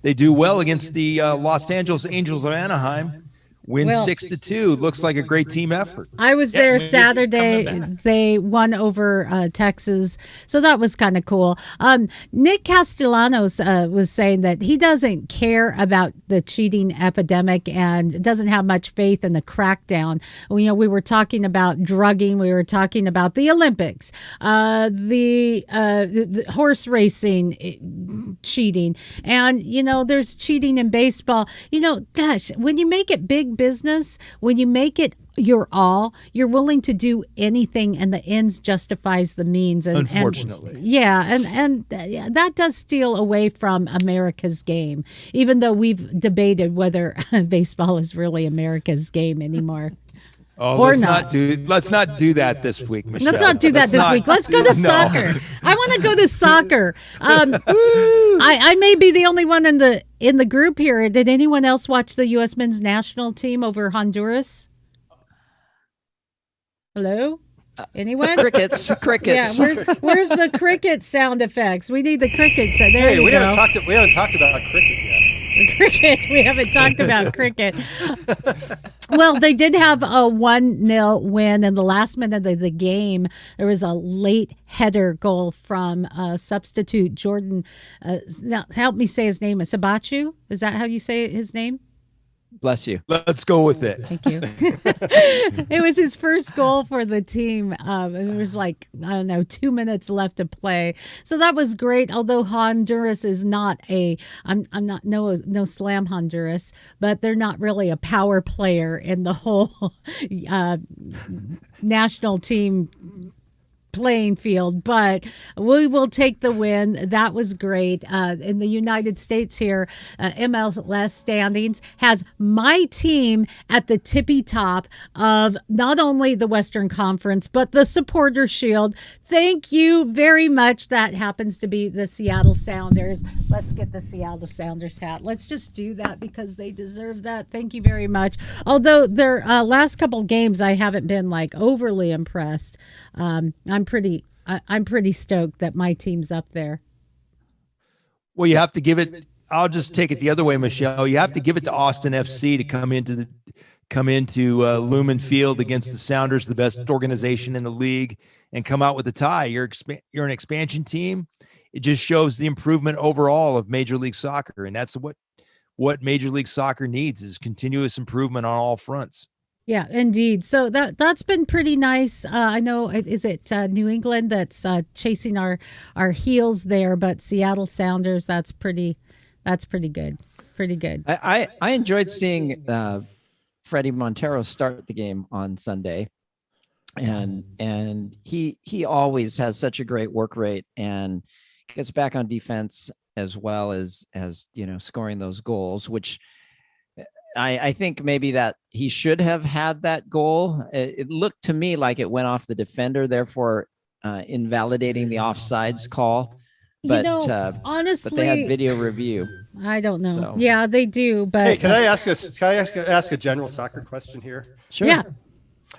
they do well against the Los Angeles Angels of Anaheim. Win Well- 6-2. Looks like a great team effort. I was Yeah, there maybe Saturday. coming back. They won over Texas, so that was kind of cool. Nick Castellanos was saying that he doesn't care about the cheating epidemic and doesn't have much faith in the crackdown. You know, we were talking about drugging. We were talking about the Olympics, the horse racing cheating, and you know, there's cheating in baseball. You know, gosh, when you make it big business, when you make it your all, you're willing to do anything, and the ends justifies the means. And Unfortunately. and that does steal away from America's game, even though we've debated whether baseball is really America's game anymore. Oh, Or let's not. let's not do that this week, Michelle. Let's not do that this week. Let's go to soccer. I want to go to soccer. I may be the only one in the group here. Did anyone else watch the U.S. men's national team over Honduras? Hello? Anyone? Crickets. Yeah, where's the cricket sound effects? We need the crickets. There Hey, you we go. haven't talked about cricket yet. Cricket. We haven't talked about cricket. Well, they did have a 1-0 win in the last minute of the game. There was a late header goal from substitute Jordan. Now, help me say his name. Sabachu? Is that how you say his name? Bless you. Let's go with it. Thank you. It was his first goal for the team. It was like, I don't know, 2 minutes left to play. So that was great. Although Honduras is not I'm not no slam Honduras, but they're not really a power player in the whole national team playing field, but we will take the win. That was great. In the United States here, MLS standings has my team at the tippy top of not only the Western Conference, but the Supporter Shield. Thank you very much. That happens to be the Seattle Sounders. Let's get the Seattle Sounders hat. Let's just do that because they deserve that. Thank you very much. Although their last couple games, I haven't been like overly impressed. I'm pretty stoked that my team's up there. Well, you have to give it. I'll just take it the other way, Michelle. You have to give it to Austin FC to come into Lumen Field against the Sounders, the best organization in the league, and come out with a tie. You're an expansion team. It just shows the improvement overall of Major League Soccer, and that's what Major League Soccer needs is continuous improvement on all fronts. Yeah, indeed. So that's been pretty nice. I know, is it New England that's chasing our heels there, but Seattle Sounders, that's pretty good. Pretty good. I enjoyed seeing Freddie Montero start the game on Sunday, and he always has such a great work rate and gets back on defense as well as scoring those goals, which I think maybe that he should have had that goal. It looked to me like it went off the defender, therefore invalidating the offsides call. But honestly, but they had video review. I don't know. So. Yeah, they do. But Hey, can I ask a general soccer question here? Sure. Yeah,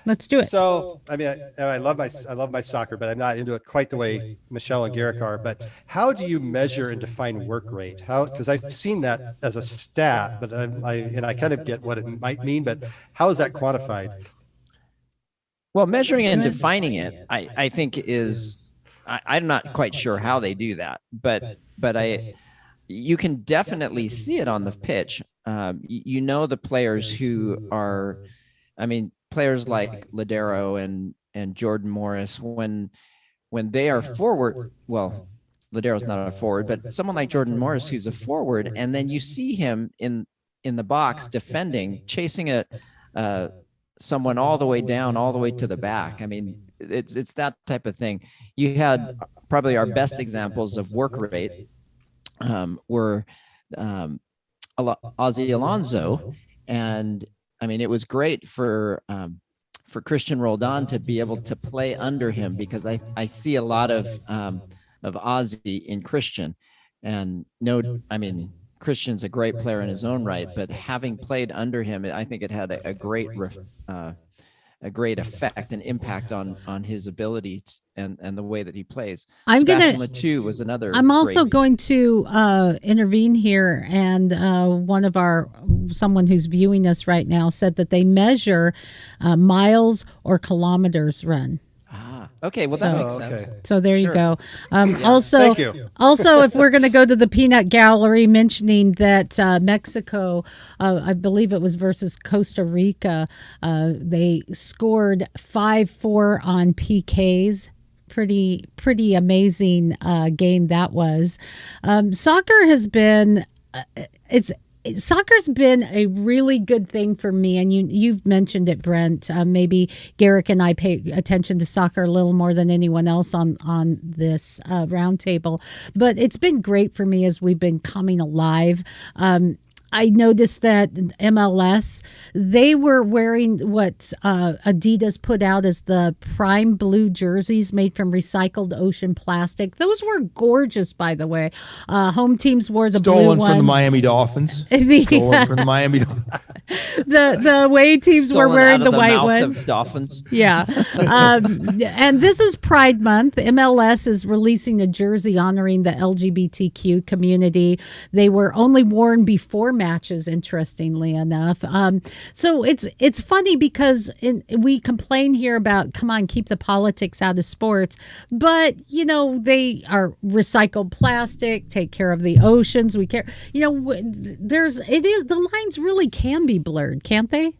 let's do it. So, I mean, I love my soccer, but I'm not into it quite the way Michelle and Garrick are. But how do you measure and define work rate? Because I've seen that as a stat, but I kind of get what it might mean. But how is that quantified? Well, measuring and defining it, I think is. I'm not quite sure how they do that, but you can definitely see it on the pitch. The players who are, players like Ladero and Jordan Morris, when they are forward, well, Ladero's not a forward, but someone like Jordan Morris who's a forward, and then you see him in the box defending, chasing someone all the way down, all the way to the back. I mean, it's that type of thing. You had probably our best examples of work rate were Ozzy Alonso, and it was great for Christian Roldan to be able to play under him, because I see a lot of Ozzy in Christian, and Christian's a great player in his own right, but having played under him, I think it had a great effect and impact on his ability and the way that he plays. Sebastian Letou was another. I'm also going to intervene here, and someone who's viewing us right now said that they measure miles or kilometers run. Okay, well, that makes sense. Okay. So there you go. Thank you. Also, if we're going to go to the peanut gallery, mentioning that Mexico, I believe it was versus Costa Rica, they scored 5-4 on PKs. Pretty amazing game that was. Soccer has been Soccer's been a really good thing for me, and you've mentioned it, Brent. Maybe Garrick and I pay attention to soccer a little more than anyone else on this roundtable, but it's been great for me as we've been coming alive. I noticed that MLS, they were wearing what Adidas put out as the prime blue jerseys made from recycled ocean plastic. Those were gorgeous, by the way. Home teams wore the blue ones. Stolen from the Miami Dolphins. Stolen from the Miami Dolphins. The away teams were wearing the white ones. Of Dolphins. Yeah. And this is Pride Month. MLS is releasing a jersey honoring the LGBTQ community. They were only worn before matches, interestingly enough. So it's funny because we complain here about, come on, keep the politics out of sports, but they are recycled plastic, take care of the oceans. We care, the lines really can be blurred, can't they?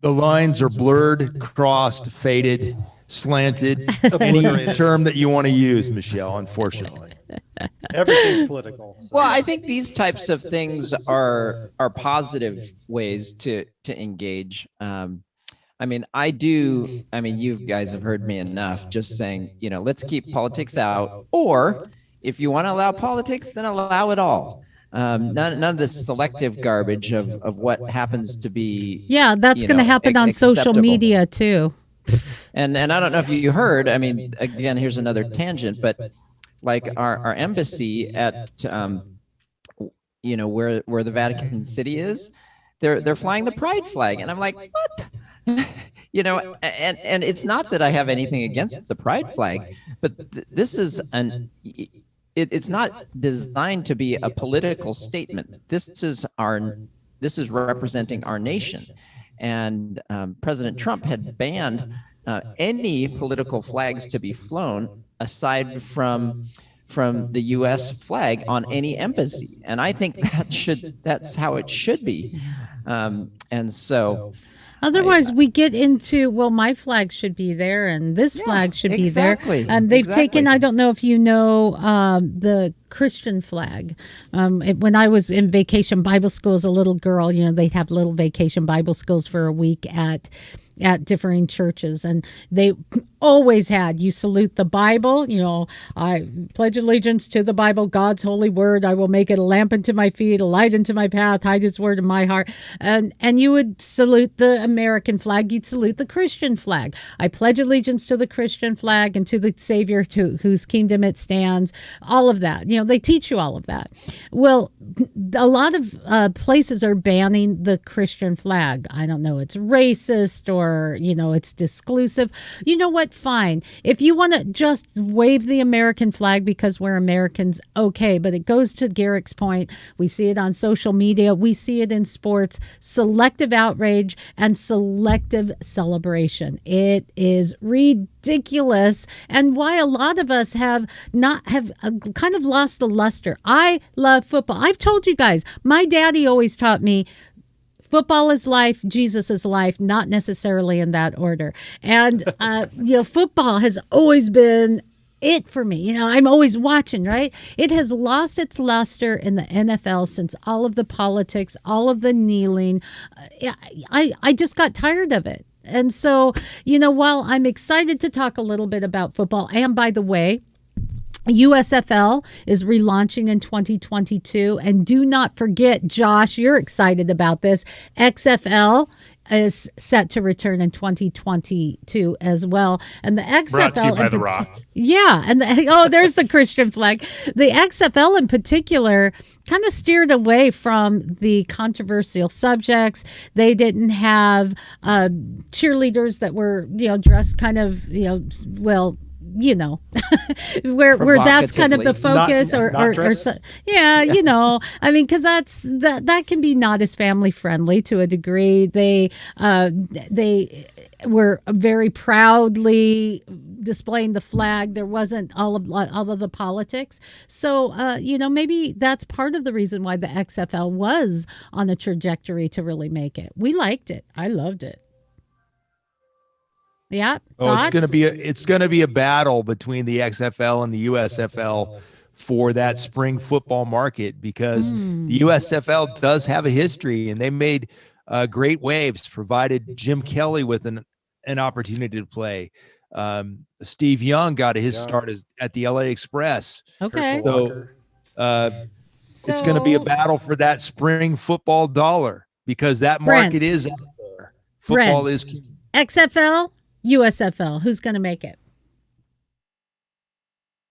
The lines are blurred, crossed, faded, slanted, any term that you want to use, Michelle, unfortunately. Everything's political. So. Well, I think these types of things are positive ways to engage. You guys have heard me enough just saying, let's keep politics out, or if you want to allow politics, then allow it all. None of this selective garbage of what happens to be. Yeah, that's going to happen on social acceptable. media too. And I don't know if you heard, I mean, again, here's another tangent, but like our embassy at, you know, where the Vatican City is, they're flying the pride flag. And I'm like, what? You know, and it's not that I have anything against the pride flag, but this is it's not designed to be a political statement. This is representing our nation. And President Trump had banned any political flags to be flown aside from the U.S. flag on any embassy. And I think that's how it should be. And so otherwise, we get into, well, my flag should be there and this flag should be there. And they've taken, I don't know if you know, the Christian flag. When I was in vacation Bible school as a little girl, you know, they'd have little vacation Bible schools for a week at differing churches, and they always had, you salute the Bible, you know, I pledge allegiance to the Bible, God's holy word, I will make it a lamp unto my feet, a light unto my path, hide his word in my heart. And you would salute the American flag, you'd salute the Christian flag. I pledge allegiance to the Christian flag and to the Savior to whose kingdom it stands. All of that, you know, they teach you all of that. Well, a lot of places are banning the Christian flag. I don't know, it's racist or, you know, it's disclusive. You know what? Fine. If you want to just wave the American flag because we're Americans, okay. But it goes to Garrick's point. We see it on social media. We see it in sports. Selective outrage and selective celebration. It is ridiculous. And why a lot of us have kind of lost the luster. I love football. I've told you guys, my daddy always taught me, football is life, Jesus is life, not necessarily in that order. And, you know, football has always been it for me. You know, I'm always watching, right? It has lost its luster in the NFL since all of the politics, all of the kneeling. I just got tired of it. And so, you know, while I'm excited to talk a little bit about football, and by the way, USFL is relaunching in 2022. And do not forget, Josh, you're excited about this. XFL is set to return in 2022 as well. And the XFL Brought to you by The Rock. Yeah. And there's the Christian flag. The XFL in particular kind of steered away from the controversial subjects. They didn't have cheerleaders that were, you know, dressed kind of, you know, well, you know, where that's kind of the focus, or yeah, you know, I mean, because that can be not as family friendly to a degree. They were very proudly displaying the flag. There wasn't all of the politics. So, you know, maybe that's part of the reason why the XFL was on a trajectory to really make it. We liked it. I loved it. Yeah. Oh, it's gonna be a battle between the XFL and the USFL for that spring football market, because the USFL does have a history, and they made great waves, provided Jim Kelly with an opportunity to play. Steve Young got his start at the LA Express. Okay. So it's going to be a battle for that spring football dollar, because that market is out there. Football is XFL. USFL, who's going to make it?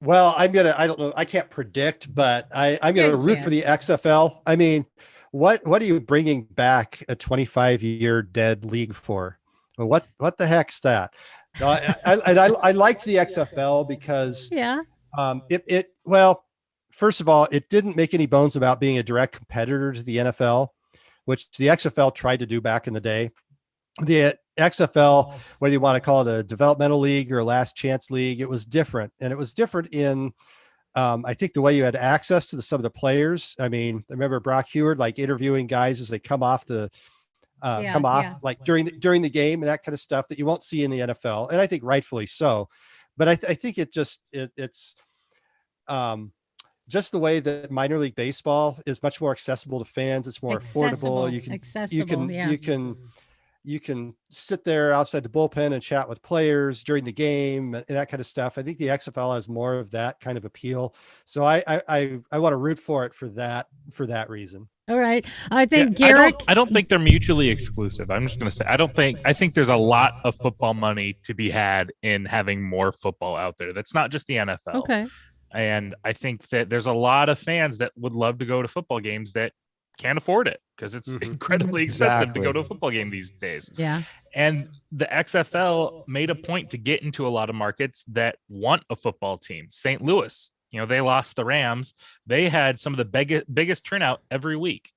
Well, I don't know. I can't predict, but I'm going to root for the XFL. I mean, what are you bringing back a 25-year dead league for? Well, what the heck's that? No, I liked the XFL because well, first of all, it didn't make any bones about being a direct competitor to the NFL, which the XFL tried to do back in the day. The XFL, whether you want to call it a developmental league or a last chance league, it was different. And it was different in, I think, the way you had access to some of the players. I mean, I remember Brock Heward, like, interviewing guys as they come off like during the game, and that kind of stuff that you won't see in the NFL. And I think rightfully so. But I think it's just the way that minor league baseball is much more accessible to fans. It's more affordable. You can sit there outside the bullpen and chat with players during the game and that kind of stuff. I think the XFL has more of that kind of appeal. So I want to root for it for that reason. All right. I think Yeah, Garrick. I don't think they're mutually exclusive. I'm just going to say I think there's a lot of football money to be had in having more football out there. That's not just the NFL. Okay. And I think that there's a lot of fans that would love to go to football games that can't afford it because it's incredibly expensive to go to a football game these days. Yeah. And the XFL made a point to get into a lot of markets that want a football team. St. Louis, they lost the Rams. They had some of the biggest turnout every week.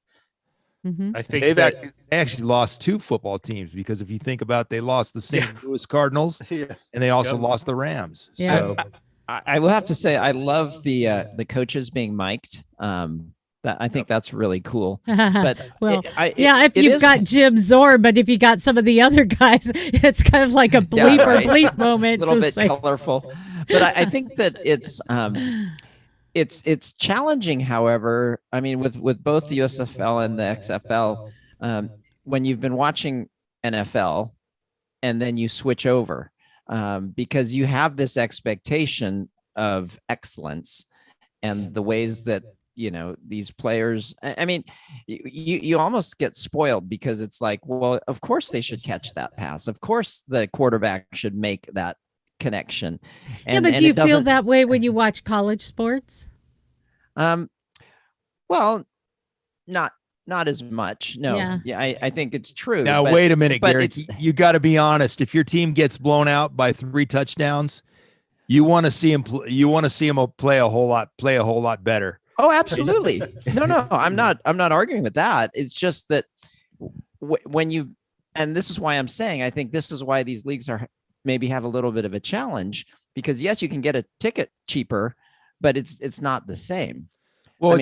I think they actually lost 2 football teams because if you think about it, they lost the St. Louis Cardinals and they also lost the Rams. Yeah. So I will have to say I love the coaches being mic'd. That I think that's really cool. But well, if you've got Jim Zorn, but if you got some of the other guys, it's kind of like a bleep or bleep moment. A little bit colorful. But I think that it's challenging. However, I mean, with both the USFL and the XFL, when you've been watching NFL and then you switch over, because you have this expectation of excellence and the ways that these players, I mean, you almost get spoiled because it's like, well, of course they should catch that pass. Of course the quarterback should make that connection. But do you feel that way when you watch college sports? Well, not as much. No. Yeah, I think it's true. Now, wait a minute, Garrett. You got to be honest. If your team gets blown out by 3 touchdowns, you want to see him play a whole lot better. Oh, absolutely. No, I'm not arguing with that. It's just that and this is why I'm saying, I think this is why these leagues maybe have a little bit of a challenge because yes, you can get a ticket cheaper, but it's not the same. Well,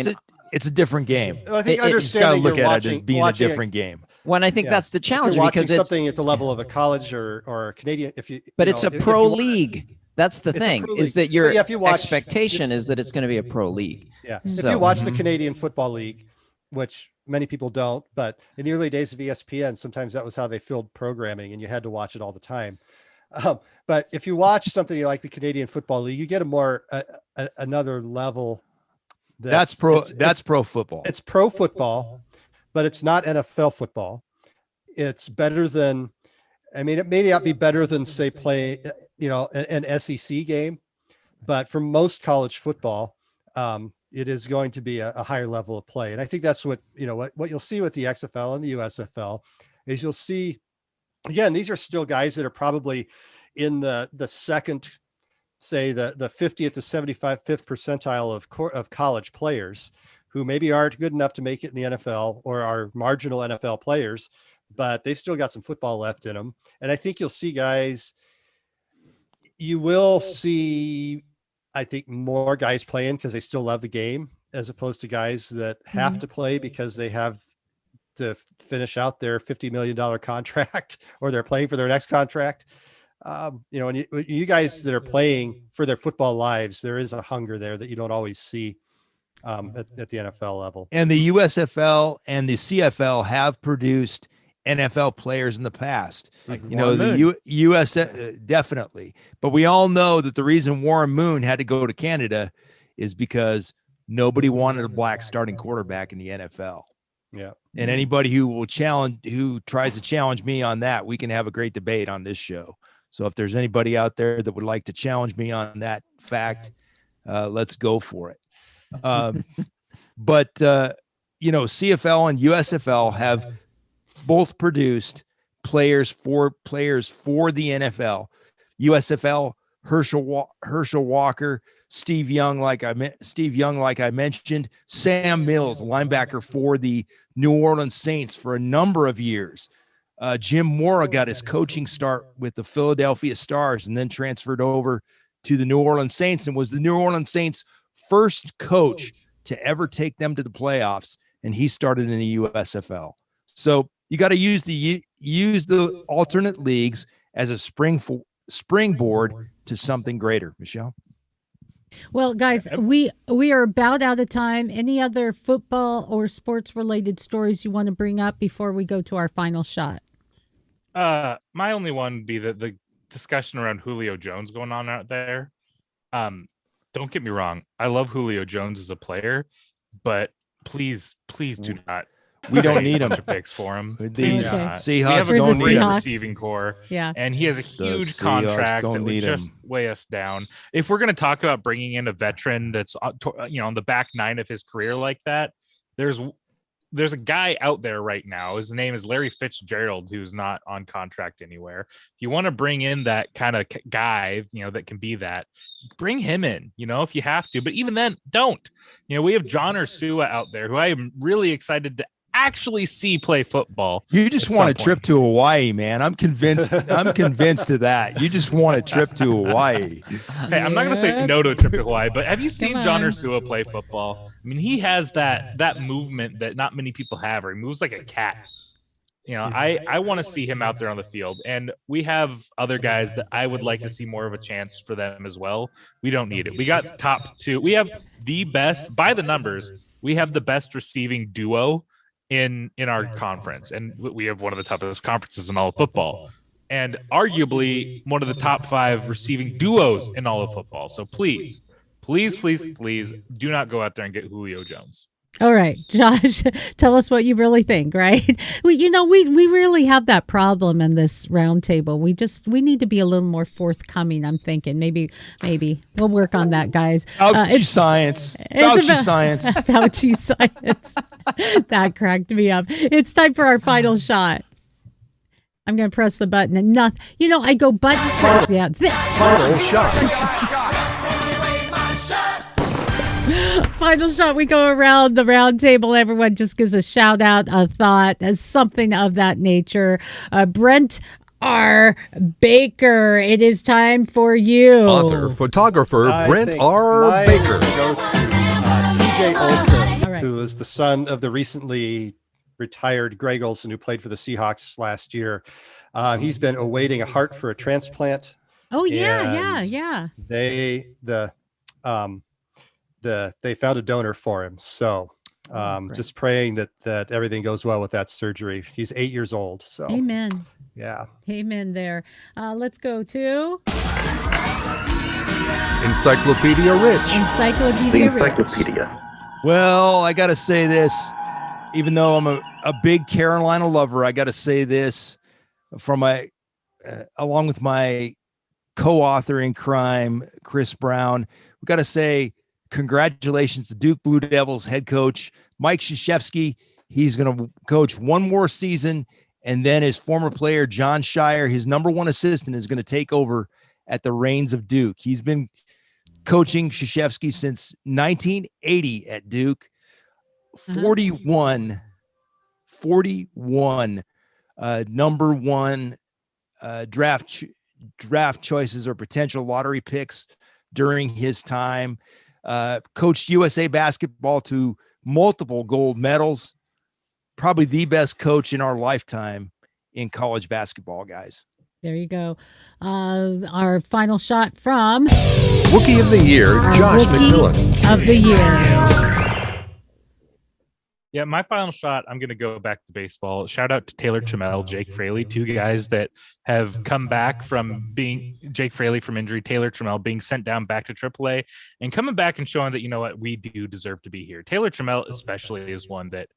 it's a different game. Well, I think understanding look you're at watching, it as being a different game. When I think that's the challenge because it's something at the level of a college or a Canadian, it's a pro league. That's the thing is that your expectation is that it's going to be a pro league. Yeah. So, if you watch the Canadian Football League, which many people don't, but in the early days of ESPN, sometimes that was how they filled programming and you had to watch it all the time. But if you watch something like the Canadian Football League, you get a more another level. That's pro football. It's pro football, but it's not NFL football. It's better than, it may not be better than say play, an SEC game, but for most college football, it is going to be a higher level of play. And I think that's what you'll see with the XFL and the USFL is you'll see, again, these are still guys that are probably in the second, say the 50th to 75th percentile of college players who maybe aren't good enough to make it in the NFL or are marginal NFL players, but they still got some football left in them. And I think you'll see guys, you will see, I think, more guys playing because they still love the game as opposed to guys that have to play because they have to finish out their $50 million contract or they're playing for their next contract. And you guys that are playing for their football lives, there is a hunger there that you don't always see at the NFL level. And the USFL and the CFL have produced NFL players in the past. The US definitely. But we all know that the reason Warren Moon had to go to Canada is because nobody wanted a black starting quarterback in the NFL. Yeah. And anybody who tries to challenge me on that, we can have a great debate on this show. So if there's anybody out there that would like to challenge me on that fact, let's go for it. But CFL and USFL have both produced players for the NFL. USFL, Herschel Walker, Steve Young, like I mentioned, Sam Mills, linebacker for the New Orleans Saints for a number of years. Jim Mora got his coaching start with the Philadelphia Stars and then transferred over to the New Orleans Saints and was the New Orleans Saints' first coach to ever take them to the playoffs. And he started in the USFL. So you got to use the alternate leagues as a springboard to something greater. Michelle? Well, guys, we are about out of time. Any other football or sports related stories you want to bring up before we go to our final shot? My only one would be the discussion around Julio Jones going on out there. Don't get me wrong. I love Julio Jones as a player, but please do not. We don't need a him. bunch of picks for him. The Please Okay. do not. Seahawks we have For a the don't great need him. Seahawks. receiving core, Yeah. and he has a The huge Seahawks contract don't that would need just him. weigh us down. If we're going to talk about bringing in a veteran that's on the back nine of his career like that, there's a guy out there right now. His name is Larry Fitzgerald, who's not on contract anywhere. If you want to bring in that kind of guy, that can be that, bring him in, if you have to. But even then, don't. We have John Ursua out there, who I am really excited to actually see play football. You just at want a some trip point. to Hawaii, man. I'm convinced. I'm convinced of that. You just want a trip to Hawaii. Hey, I'm not going to say no to a trip to Hawaii, but have you seen Come John on. Ursua play football? I mean, he has that movement that not many people have, or he moves like a cat. I want to see him out there on the field, and we have other guys that I would like to see more of a chance for them as well. We don't need it. We got top two. We have the best, by the numbers, we have the best receiving duo in our conference, and we have one of the toughest conferences in all of football, and arguably one of the top 5 receiving duos in all of football. So please do not go out there and get Julio Jones. All right, Josh, tell us what you really think, right? We really have that problem in this roundtable. We need to be a little more forthcoming. I'm thinking maybe we'll work on that, guys. Fauci science. Fauci science. Fauci science. That cracked me up. It's time for our final shot. I'm going to press the button and nothing. I go button. Yeah. Final shot. Final shot. We go around the round table. Everyone just gives a shout out, a thought, as something of that nature. Brent R. Baker, it is time for you. Author, photographer, I Brent think R. mine Baker. Go to TJ Olson, All right. who is the son of the recently retired Greg Olson, who played for the Seahawks last year. He's been awaiting a heart for a transplant. Oh yeah, And yeah. They found a donor for him. So great. just praying that everything goes well with that surgery. He's 8 years old. So Amen. yeah. Amen there. Let's go to Encyclopedia Rich. Encyclopedia Rich. Well, I got to say this, even though I'm a big Carolina lover, I got to say this from along with my co-author in crime, Chris Brown. We got to say congratulations to Duke Blue Devils head coach Mike Krzyzewski. He's going to coach one more season, and then his former player John Shire, his number one assistant, is going to take over at the reins of Duke. He's been coaching Krzyzewski since 1980 at Duke. 41 number one draft choices or potential lottery picks during his time. Coached USA basketball to multiple gold medals. Probably the best coach in our lifetime in college basketball, guys. There you go. Our final shot from Rookie of the Year, our Josh Rookie McMillan. of the Year. Yeah, my final shot, I'm going to go back to baseball. Shout out to Taylor Trammell, Jake Fraley, two guys that have come back from being Jake Fraley from injury, Taylor Trammell being sent down back to AAA and coming back and showing that, you know what, we do deserve to be here. Taylor Trammell especially is one that,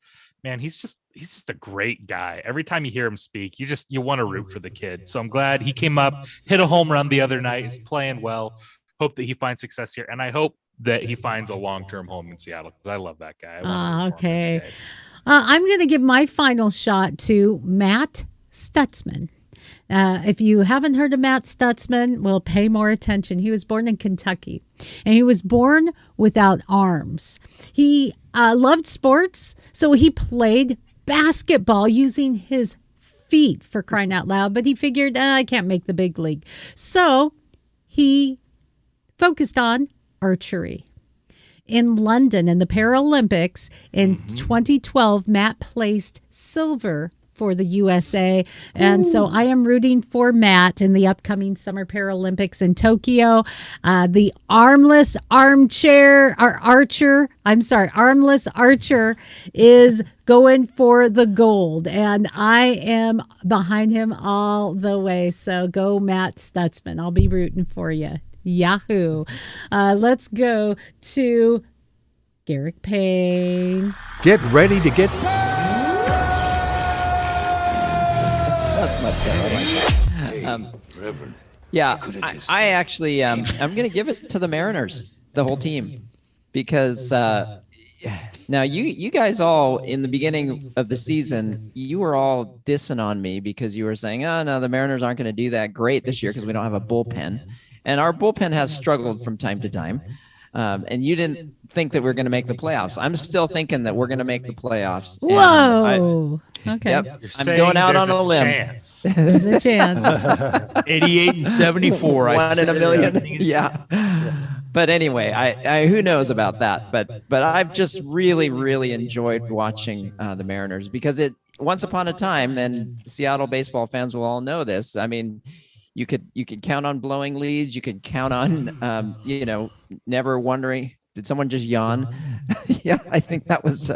man, he's just a great guy. Every time you hear him speak, you want to root for the kid. So I'm glad he came up, hit a home run the other night, is playing well. Hope that he finds success here. And I hope that he finds a long-term home in Seattle because I love that guy. Okay. I'm going to give my final shot to Matt Stutzman. If you haven't heard of Matt Stutzman, well, pay more attention. He was born in Kentucky, and he was born without arms. He loved sports, so he played basketball using his feet, for crying out loud, but he figured, I can't make the big league. So he focused on archery. In London, in the Paralympics in 2012, Matt placed silver for the USA. And so I am rooting for Matt in the upcoming Summer Paralympics in Tokyo. The armless archer is going for the gold. And I am behind him all the way. So go Matt Stutzman. I'll be rooting for you. Yahoo. Let's go to Garrick Payne. Get ready to get That's much better. Yeah, I actually, I'm going to give it to the Mariners, the whole team, because now you guys all in the beginning of the season, you were all dissing on me because you were saying, oh, no, the Mariners aren't going to do that great this year because we don't have a bullpen. And our bullpen has struggled from time to time. And you didn't think that we're going to make the playoffs. I'm still thinking that we're going to make the playoffs. Whoa. Okay. Yep, I'm going out on a limb. There's a chance. 88 and 74. One in a million. Yeah. But anyway, I who knows about that? But I've just really enjoyed watching the Mariners because it once upon a time, and Seattle baseball fans will all know this. I mean, you could count on blowing leads. You could count on never wondering. Did someone just yawn? Yeah, I think that was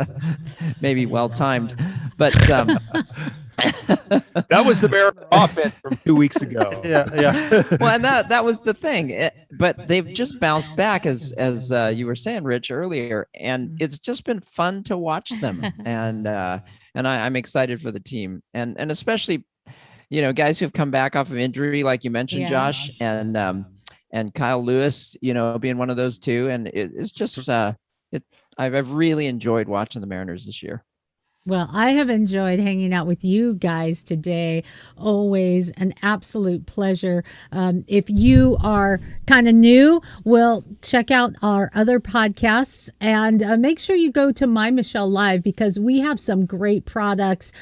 maybe well timed. But that was the Mariners offense from 2 weeks ago. Yeah. Well, and that was the thing. But they've just bounced back, as you were saying, Rich, earlier, and it's just been fun to watch them. And I'm excited for the team, and especially, guys who have come back off of injury, like you mentioned, Josh, and Kyle Lewis, being one of those two. And it's just I've really enjoyed watching the Mariners this year. Well, I have enjoyed hanging out with you guys today. Always an absolute pleasure. If you are kind of new, well, check out our other podcasts and make sure you go to MyMichelleLive because we have some great products.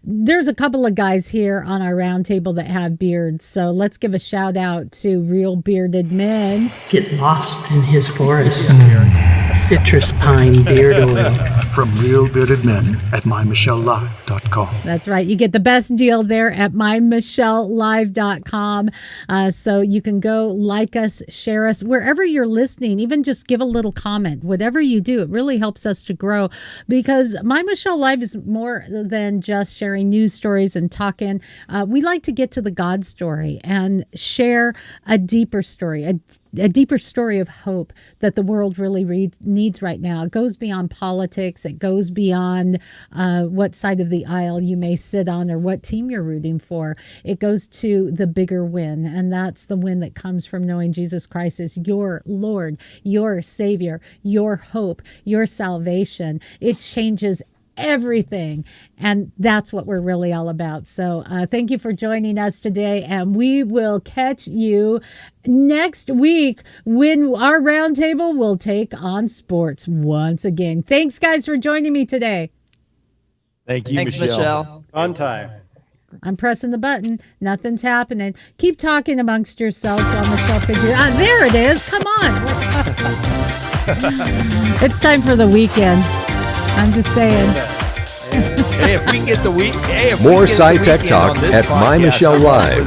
There's a couple of guys here on our roundtable that have beards, so let's give a shout out to Real Bearded Men. Get lost in his forest. Citrus pine beard oil. From Real Bearded Men at MyMichelleLive.com. That's right. You get the best deal there at MyMichelleLive.com. So you can go like us, share us, wherever you're listening, even just give a little comment. Whatever you do, it really helps us to grow because My Michelle Live is more than just sharing news stories and talking. We like to get to the God story and share a deeper story, a deeper story of hope that the world really needs right now. It goes beyond politics. It goes beyond what side of the aisle you may sit on or what team you're rooting for. It goes to the bigger win, and that's the win that comes from knowing Jesus Christ is your Lord, your Savior, your hope, your salvation. It changes everything, and that's what we're really all about. So thank you for joining us today, and we will catch you next week when our roundtable will take on sports once again. Thanks, guys, for joining me today. Thank you, Thanks, Michelle. On time. I'm pressing the button. Nothing's happening. Keep talking amongst yourselves while Michelle figures out. There it is. Come on. It's time for the weekend. I'm just saying. Hey, if we can get the week, More SciTech talk at MyMichelleLive.com.